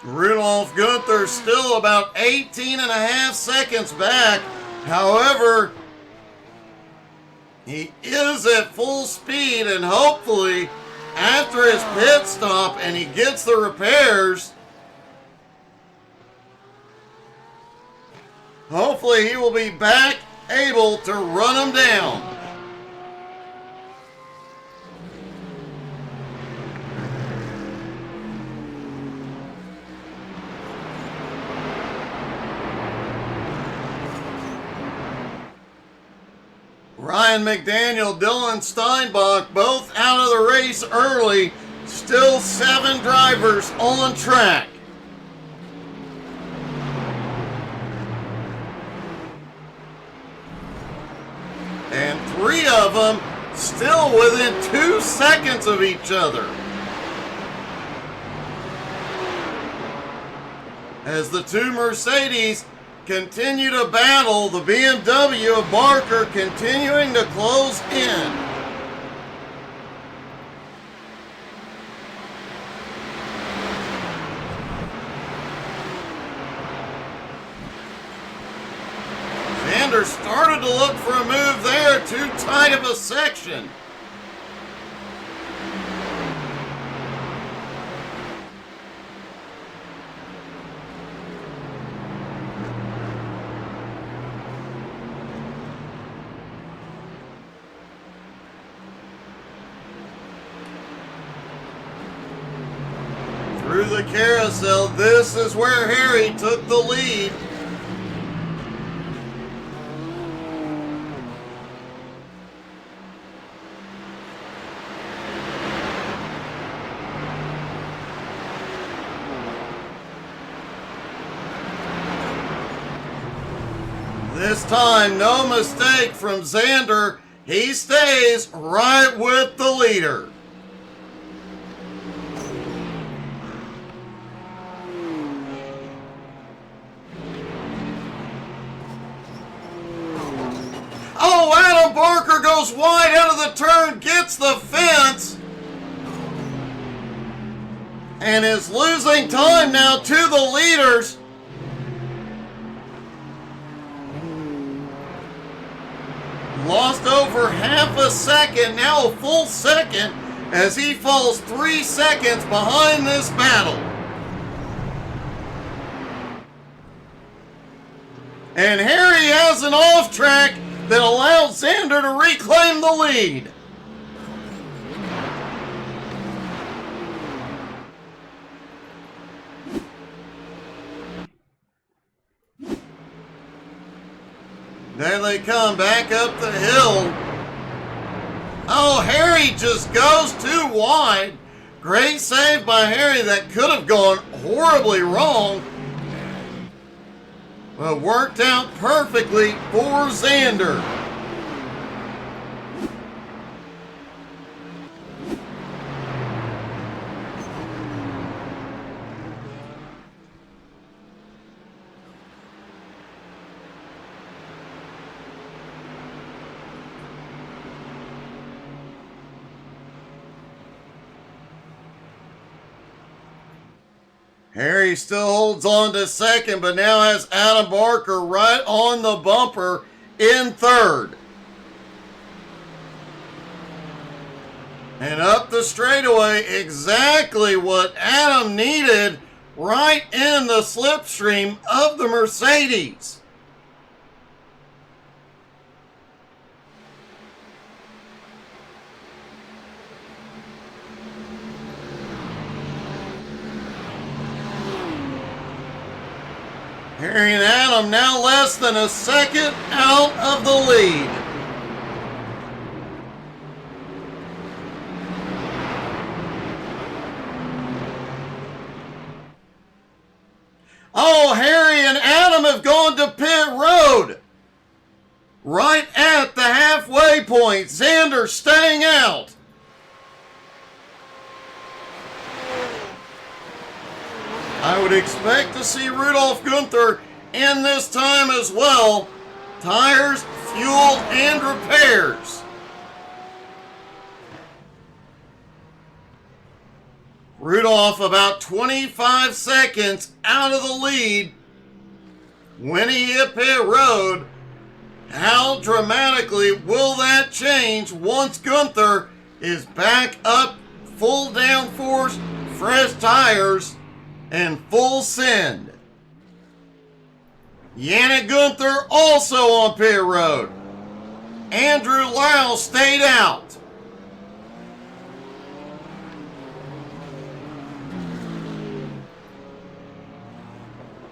Rudolph Gunther still about 18 and a half seconds back. However, he is at full speed, and hopefully after his pit stop and he gets the repairs, hopefully he will be back able to run him down. Ryan McDaniel, Dylan Steinbach, both out of the race early. Still 7 drivers on track. And 3 of them still within 2 seconds of each other. As the 2 Mercedes continue to battle, the BMW of Barker continuing to close in. Xander started to look for a move there, too tight of a section. Through the carousel, this is where Harry took the lead. This time, no mistake from Xander. He stays right with the leader. Oh, Adam Barker goes wide out of the turn, gets the fence, and is losing time now to the leaders. Lost over half a second, now a full second, as he falls 3 seconds behind this battle. And Harry has an off track that allows Xander to reclaim the lead. There they come back up the hill. Oh, Harry just goes too wide. Great save by Harry that could have gone horribly wrong, but worked out perfectly for Xander. Harry still holds on to second, but now has Adam Barker right on the bumper in third. And up the straightaway, exactly what Adam needed, right in the slipstream of the Mercedes. Harry and Adam now less than a second out of the lead. Oh, Harry and Adam have gone to pit road. Right at the halfway point. Xander staying out. I would expect to see Rudolf Gunther in this time as well. Tires, fuel, and repairs. Rudolph about 25 seconds out of the lead when he hit pit road. How dramatically will that change once Gunther is back up, full downforce, fresh tires, and full send? Yannick Gunther also on pit road. Andrew Lau stayed out.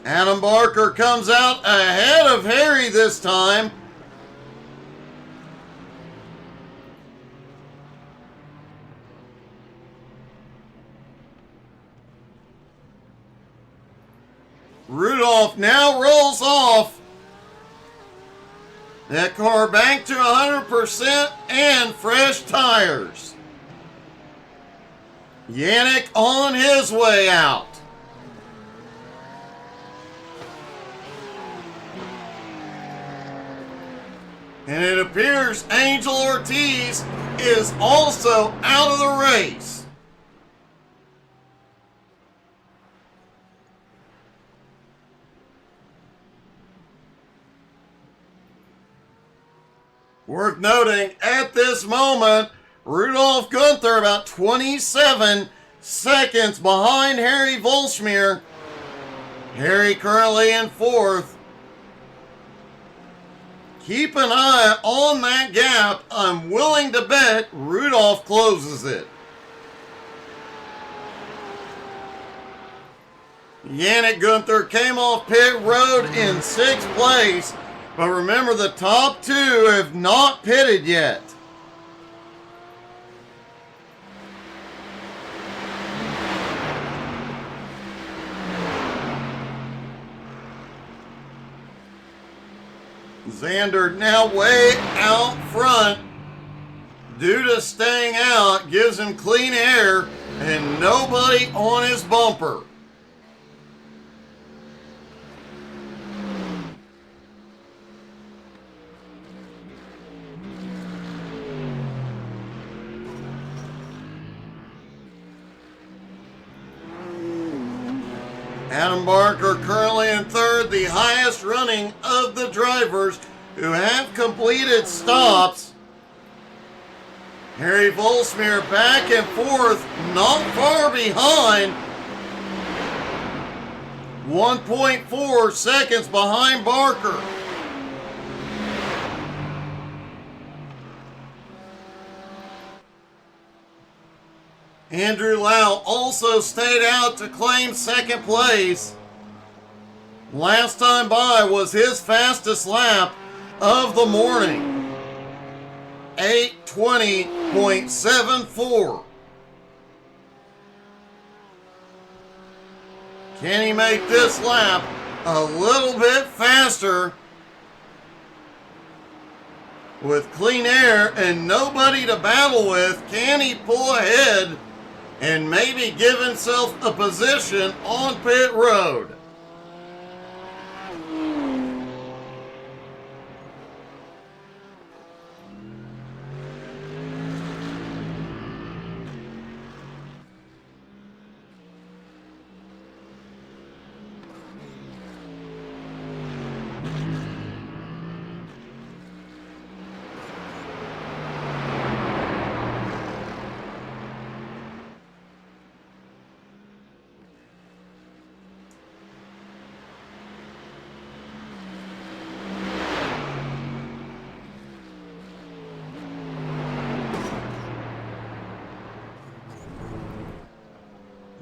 Adam Barker comes out ahead of Harry this time. Rudolph now rolls off. That car back to 100% and fresh tires. Yannick on his way out. And it appears Angel Ortiz is also out of the race. Worth noting, at this moment, Rudolf Gunther about 27 seconds behind Harry Volschmier. Harry currently in fourth. Keep an eye on that gap. I'm willing to bet Rudolph closes it. Yannick Gunther came off pit road in sixth place. But remember, the top two have not pitted yet. Xander now way out front due to staying out, gives him clean air and nobody on his bumper. Adam Barker currently in third, the highest running of the drivers who have completed stops. Harry Volschmier back and forth, not far behind. 1.4 seconds behind Barker. Andrew Lau also stayed out to claim second place. Last time by was his fastest lap of the morning. 8:20.74. Can he make this lap a little bit faster? With clean air and nobody to battle with, can he pull ahead and maybe give himself a position on pit road?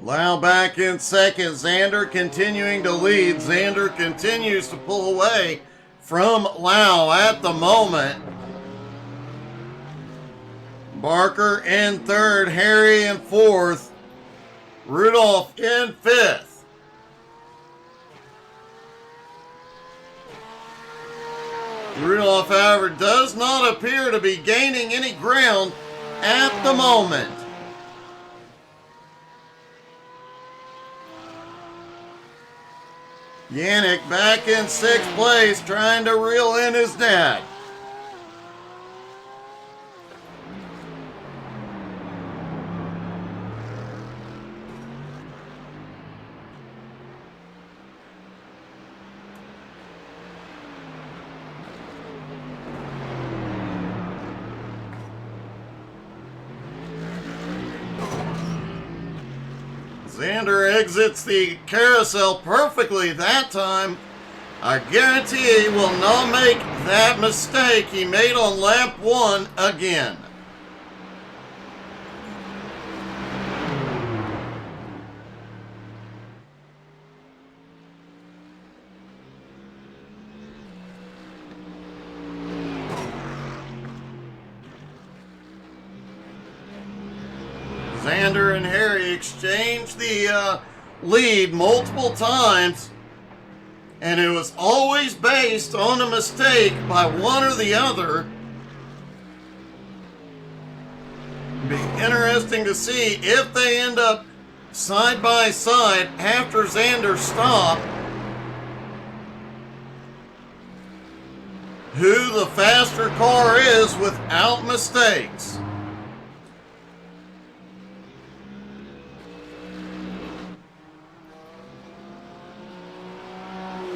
Lau back in second. Xander continuing to lead. Xander continues to pull away from Lau at the moment. Barker in third. Harry in fourth. Rudolph in fifth. Rudolph, however, does not appear to be gaining any ground at the moment. Yannick back in 6th place, trying to reel in his dad. Xander exits the carousel perfectly that time. I guarantee he will not make that mistake he made on lap 1 again. Xander and Harry exchanged the lead multiple times, and it was always based on a mistake by one or the other. Be interesting to see if they end up side by side after Xander's stop, who the faster car is without mistakes.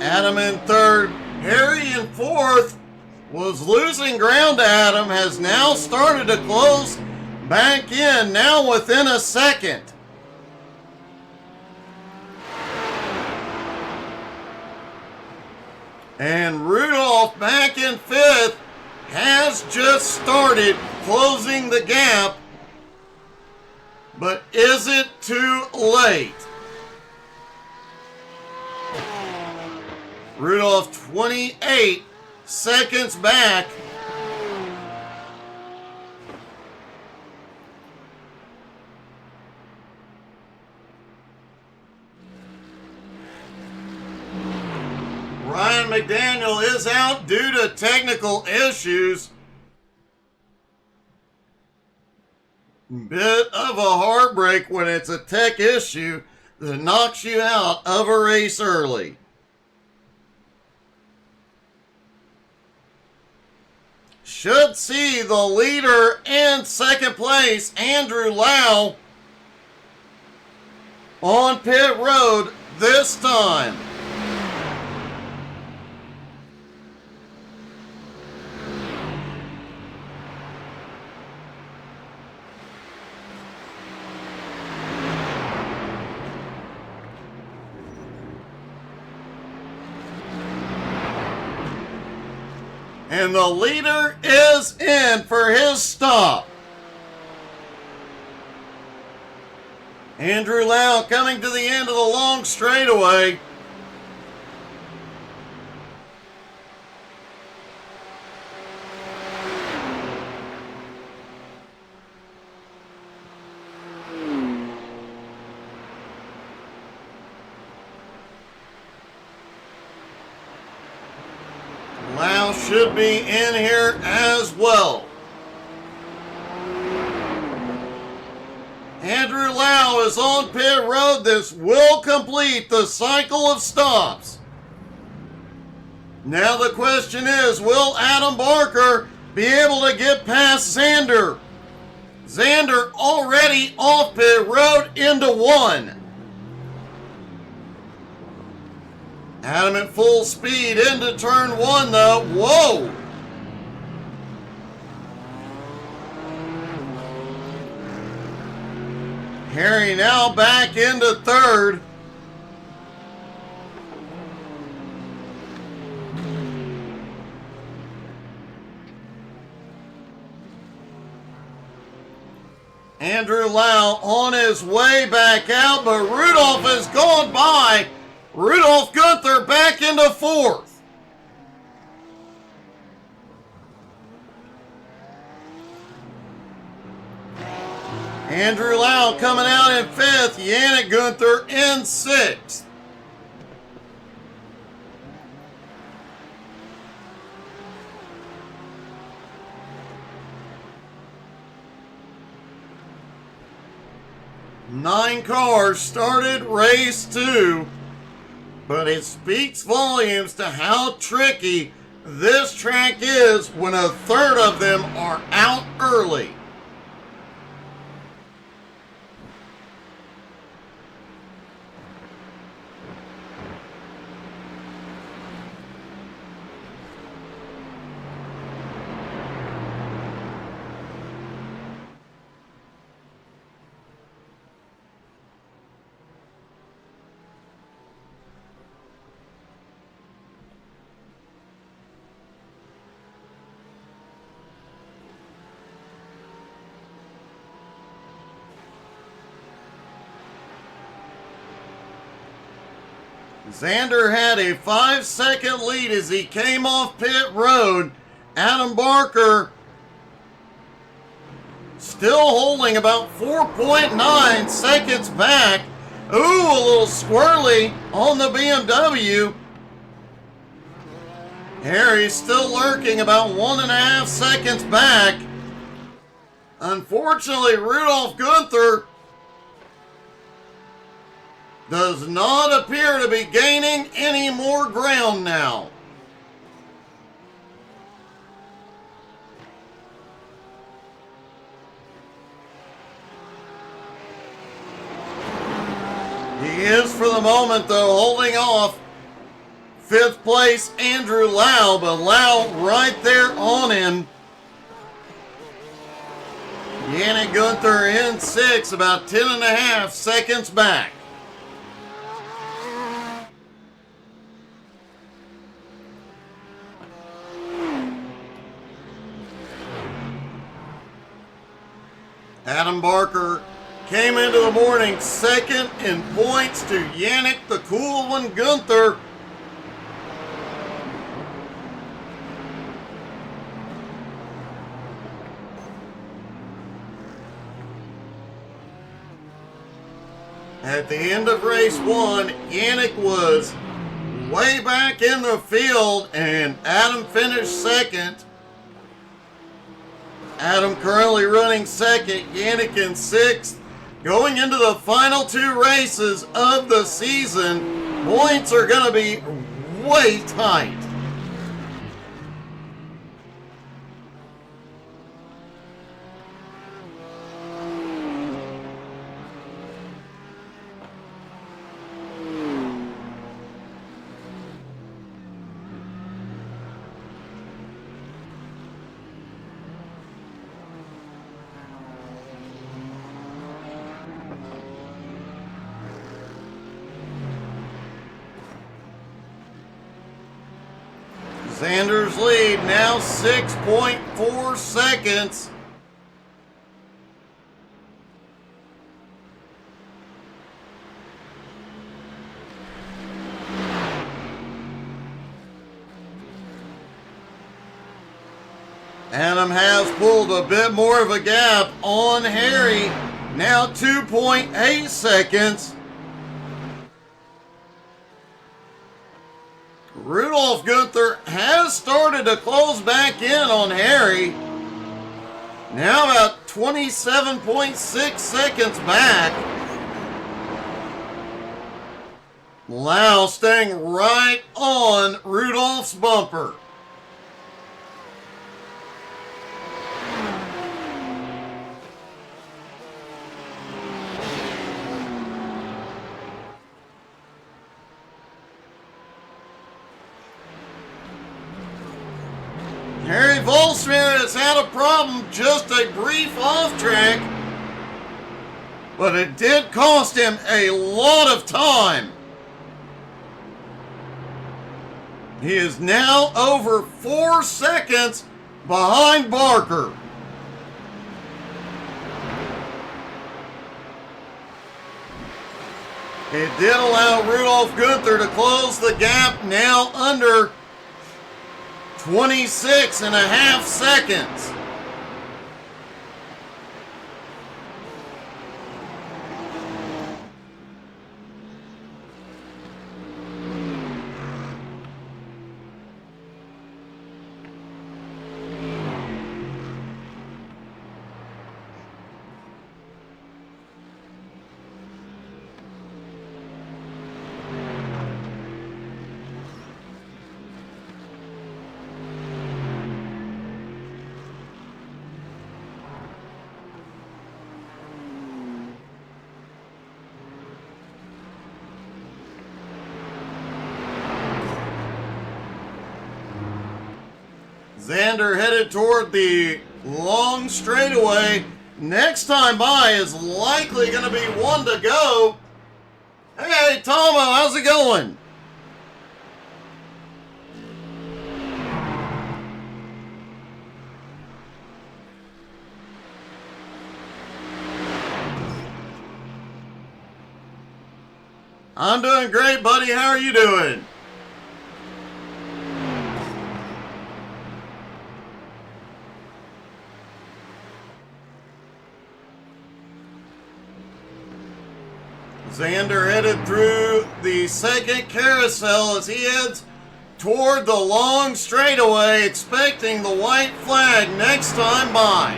Adam in 3rd, Harry in 4th, was losing ground to Adam, has now started to close back in, now within a second. And Rudolph back in 5th has just started closing the gap, but is it too late? Rudolph 28 seconds back. Ryan McDaniel is out due to technical issues. Bit of a heartbreak when it's a tech issue that knocks you out of a race early. Should see the leader in 2nd place, Andrew Lau, on pit road this time. And the leader is in for his stop. Andrew Lau coming to the end of the long straightaway. Lau should be in here as well. Andrew Lau is on pit road. This will complete the cycle of stops. Now the question is, will Adam Barker be able to get past Xander? Xander already off pit road into 1. Adam at full speed into turn 1 though. Whoa! Harry now back into 3rd. Andrew Lau on his way back out, but Rudolph has gone by. Rudolph Gunther back into 4th. Andrew Lau coming out in 5th. Yannick Gunther in 6th. Nine cars started race 2. but it speaks volumes to how tricky this track is when a third of them are out early. Xander had a 5-second lead as he came off pit road. Adam Barker still holding about 4.9 seconds back. Ooh, a little squirrely on the BMW. Harry's still lurking about 1.5 seconds back. Unfortunately, Rudolph Gunther does not appear to be gaining any more ground now. He is, for the moment, though, holding off 5th place Andrew Lau, but Lau right there on him. Yannick Gunther in 6th, about 10.5 seconds back. Adam Barker came into the morning 2nd in points to Yannick the Cool One Gunther. At the end of race 1, Yannick was way back in the field and Adam finished 2nd. Adam currently running 2nd, Yannick in 6th. Going into the final 2 races of the season, points are going to be way tight. Xander's lead now 6.4 seconds. Adam has pulled a bit more of a gap on Harry, now 2.8 seconds. Rudolph Gunther has started to close back in on Harry. Now about 27.6 seconds back. Lau staying right on Rudolph's bumper. Harry Volsmir has had a problem, just a brief off track, but it did cost him a lot of time. He is now over 4 seconds behind Barker. It did allow Rudolph Gunther to close the gap, now under 26.5 seconds. Xander headed toward the long straightaway. Next time by is likely going to be one to go. Hey, Tomo, how's it going? I'm doing great, buddy. How are you doing? Xander headed through the second carousel as he heads toward the long straightaway, expecting the white flag next time by.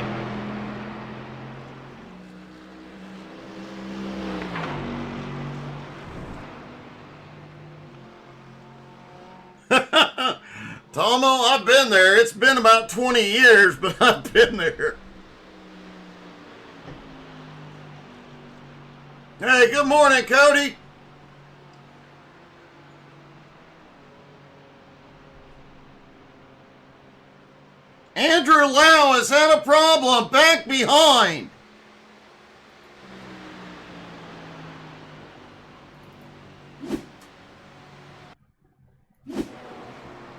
Tomo, I've been there. It's been about 20 years, but I've been there. Hey, good morning, Cody. Andrew Lau has had a problem back behind.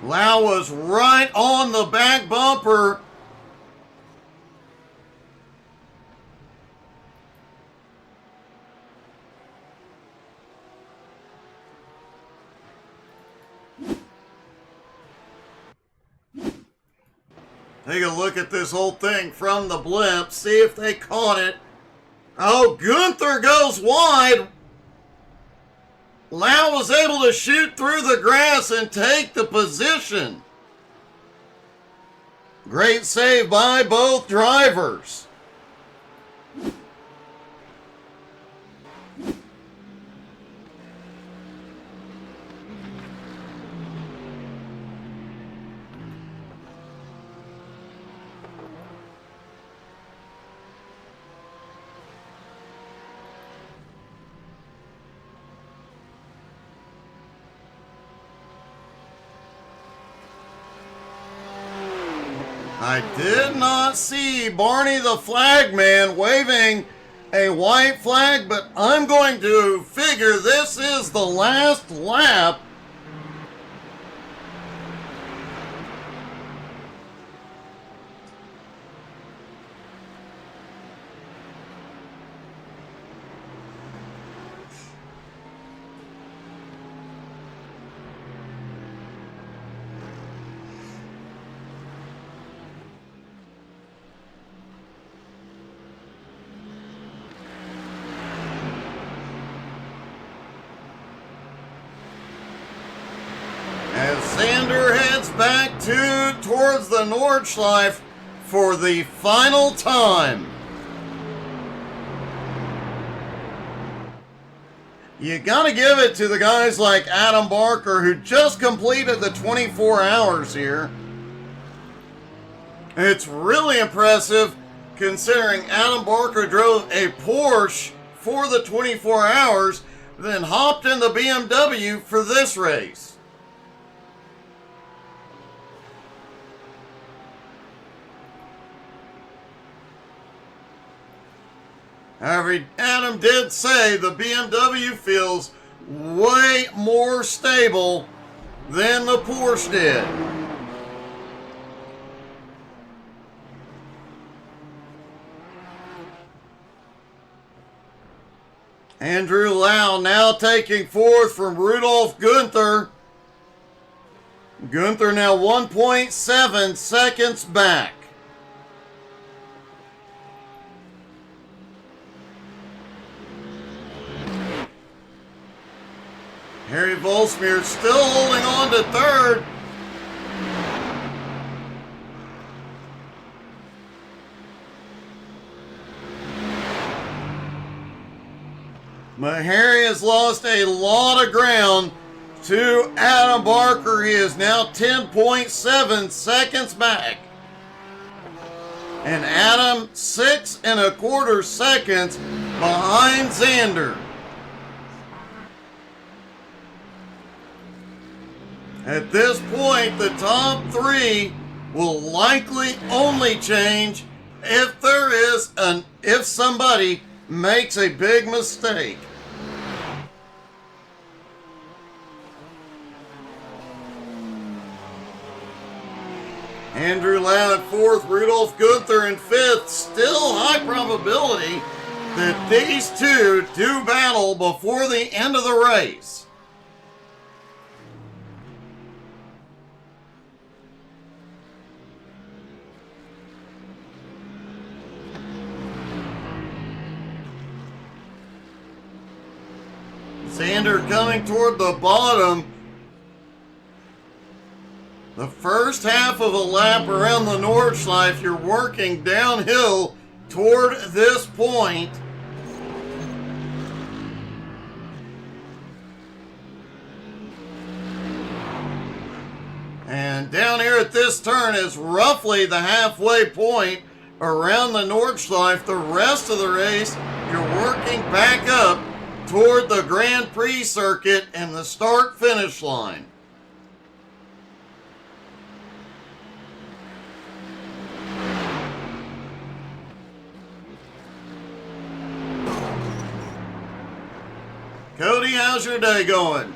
Lau was right on the back bumper. Take a look at this whole thing from the blimp, see if they caught it. Oh, Gunther goes wide. Lau was able to shoot through the grass and take the position. Great save by both drivers. I did not see Barney the flagman waving a white flag, but I'm going to figure this is the last lap. As Xander heads back towards the Nordschleife for the final time. You gotta give it to the guys like Adam Barker, who just completed the 24 hours here. It's really impressive considering Adam Barker drove a Porsche for the 24 hours, then hopped in the BMW for this race. However, Adam did say the BMW feels way more stable than the Porsche did. Andrew Lau now taking fourth from Rudolf Gunther. Gunther now 1.7 seconds back. Harry Volsmir still holding on to third. But Harry has lost a lot of ground to Adam Barker. He is now 10.7 seconds back. And Adam 6.25 seconds behind Xander. At this point, the top three will likely only change if somebody makes a big mistake. Andrew Lau in 4th, Rudolf Gunther in 5th. Still high probability that these two do battle before the end of the race. Xander coming toward the bottom. The first half of a lap around the Nordschleife, you're working downhill toward this point. And down here at this turn is roughly the halfway point around the Nordschleife. The rest of the race, you're working back up toward the Grand Prix circuit and the start-finish line. Cody, how's your day going?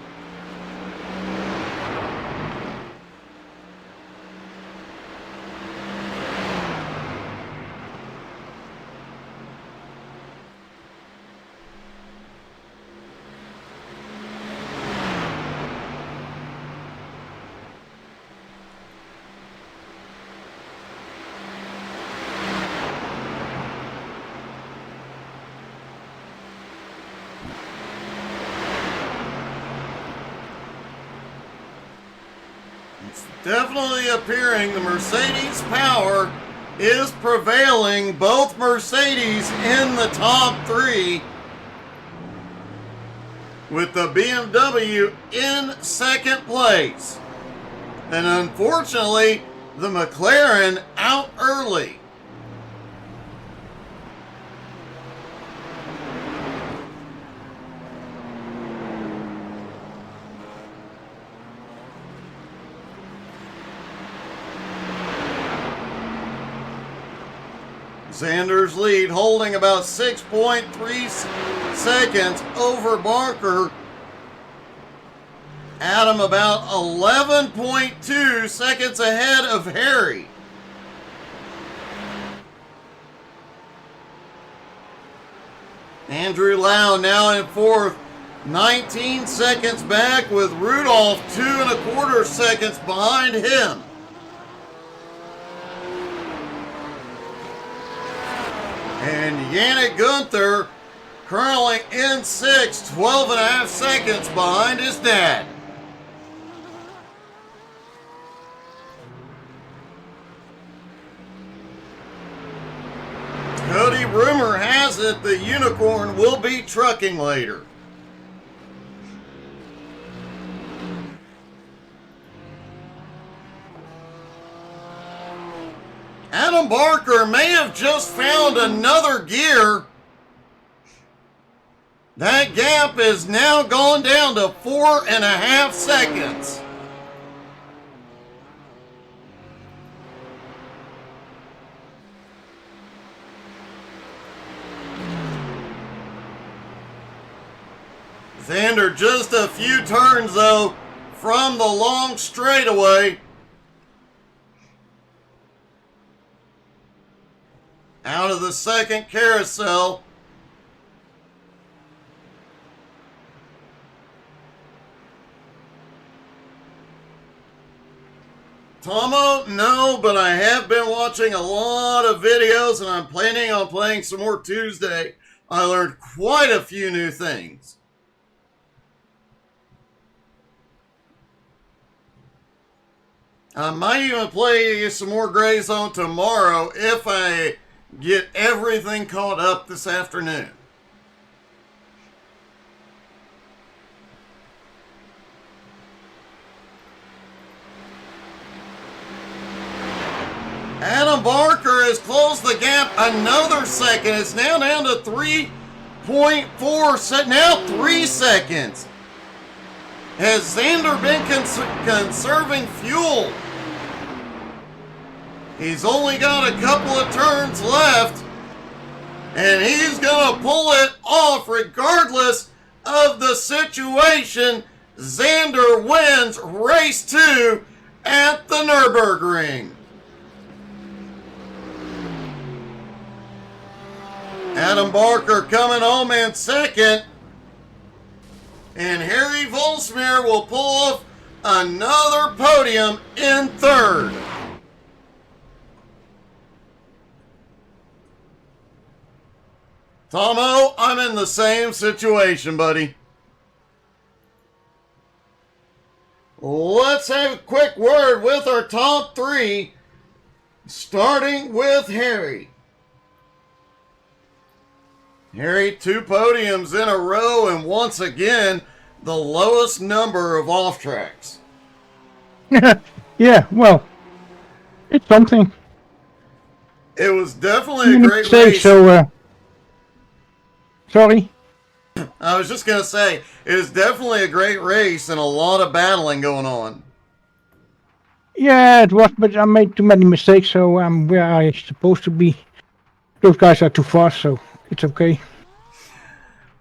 Definitely appearing the Mercedes power is prevailing. Both Mercedes in the top 3, with the BMW in 2nd place. And unfortunately, the McLaren out early. Xander's lead holding about 6.3 seconds over Barker. Adam about 11.2 seconds ahead of Harry. Andrew Lau now in 4th, 19 seconds back, with Rudolph 2.25 seconds behind him. And Yannick Gunther currently in 6th, 12.5 seconds behind his dad. Cody, rumor has it the Unicorn will be trucking later. Adam Barker may have just found another gear. That gap is now gone down to 4.5 seconds. Xander just a few turns though from the long straightaway. Out of the second carousel. Tomo, no, but I have been watching a lot of videos and I'm planning on playing some more Tuesday. I learned quite a few new things. I might even play some more Gray Zone tomorrow if I get everything caught up this afternoon. Adam Barker has closed the gap another second. It's now down to 3.4, now 3 seconds. Has Xander been conserving fuel? He's only got a couple of turns left, and he's going to pull it off regardless of the situation. Xander wins race 2 at the Nurburgring. Adam Barker coming home in second. And Harry Volsmir will pull off another podium in third. Tomo, I'm in the same situation, buddy. Let's have a quick word with our top 3, starting with Harry. Harry, 2 podiums in a row, and once again, the lowest number of off tracks. Yeah, well, it's something. It was definitely a You great say race. so. Sorry. I was just going to say, it was definitely a great race and a lot of battling going on. Yeah, it was, but I made too many mistakes, so I'm where I'm supposed to be. Those guys are too fast, so it's okay.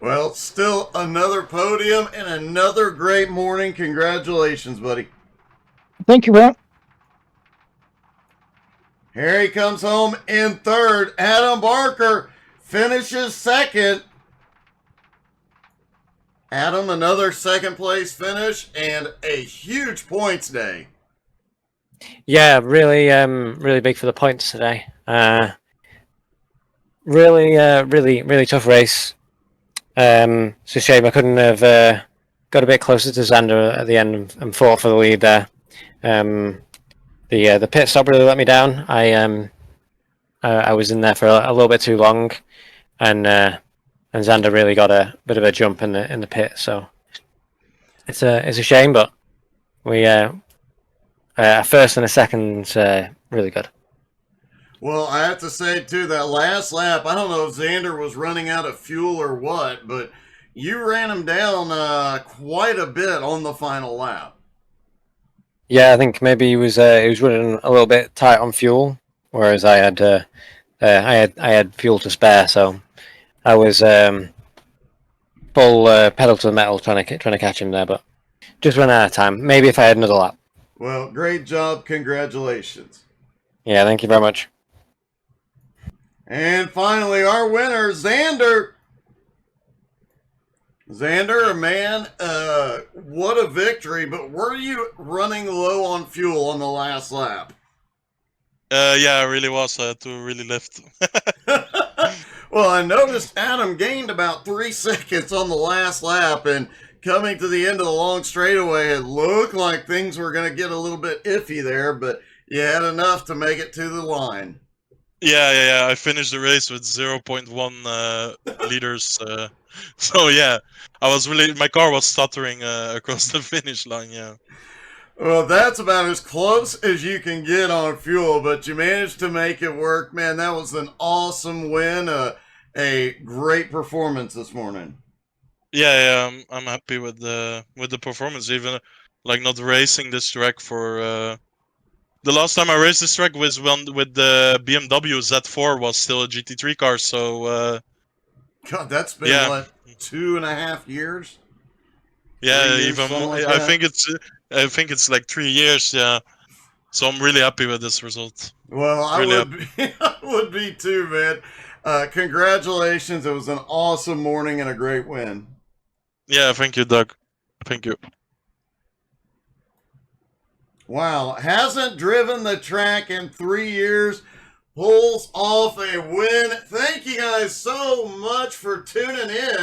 Well, still another podium and another great morning. Congratulations, buddy. Thank you, Will. Harry comes home in third. Adam Barker finishes second. Adam, another second place finish and a huge points day. Yeah, really big for the points today. Really tough race. It's a shame I couldn't have got a bit closer to Xander at the end and fought for the lead there. The pit stop really let me down. I was in there for a little bit too long, and Xander really got a bit of a jump in the pit. So it's a shame, but we a first and a second really good. Well, I have to say, too, that last lap, I don't know if Xander was running out of fuel or what, but you ran him down quite a bit on the final lap. Yeah, I think maybe he was running a little bit tight on fuel, whereas I had fuel to spare, so I was full pedal to the metal trying to catch him there, but just ran out of time. Maybe if I had another lap. Well, great job. Congratulations. Yeah, thank you very much. And finally, our winner, Xander. Xander, man, what a victory. But were you running low on fuel on the last lap? Yeah, I really was. I had to really lift. Well, I noticed Adam gained about 3 seconds on the last lap, and coming to the end of the long straightaway, it looked like things were going to get a little bit iffy there, but you had enough to make it to the line. Yeah. I finished the race with 0.1 liters. So yeah, my car was stuttering across the finish line. Yeah. Well, that's about as close as you can get on fuel, but you managed to make it work, man. That was an awesome win, a great performance this morning. Yeah, I'm happy with the performance. Even like not racing this track for the last time I raced this track was with the BMW Z4 was still a GT3 car. So God, that's been what, 2.5 years? Yeah, 3 years, even something more. like I that? think it's like 3 years. Yeah, so I'm really happy with this result. Well, I Really would be, I would be too, man. Congratulations. It was an awesome morning and a great win. Yeah, thank you, Doug. Thank you. Wow. Hasn't driven the track in 3 years. Pulls off a win. Thank you guys so much for tuning in.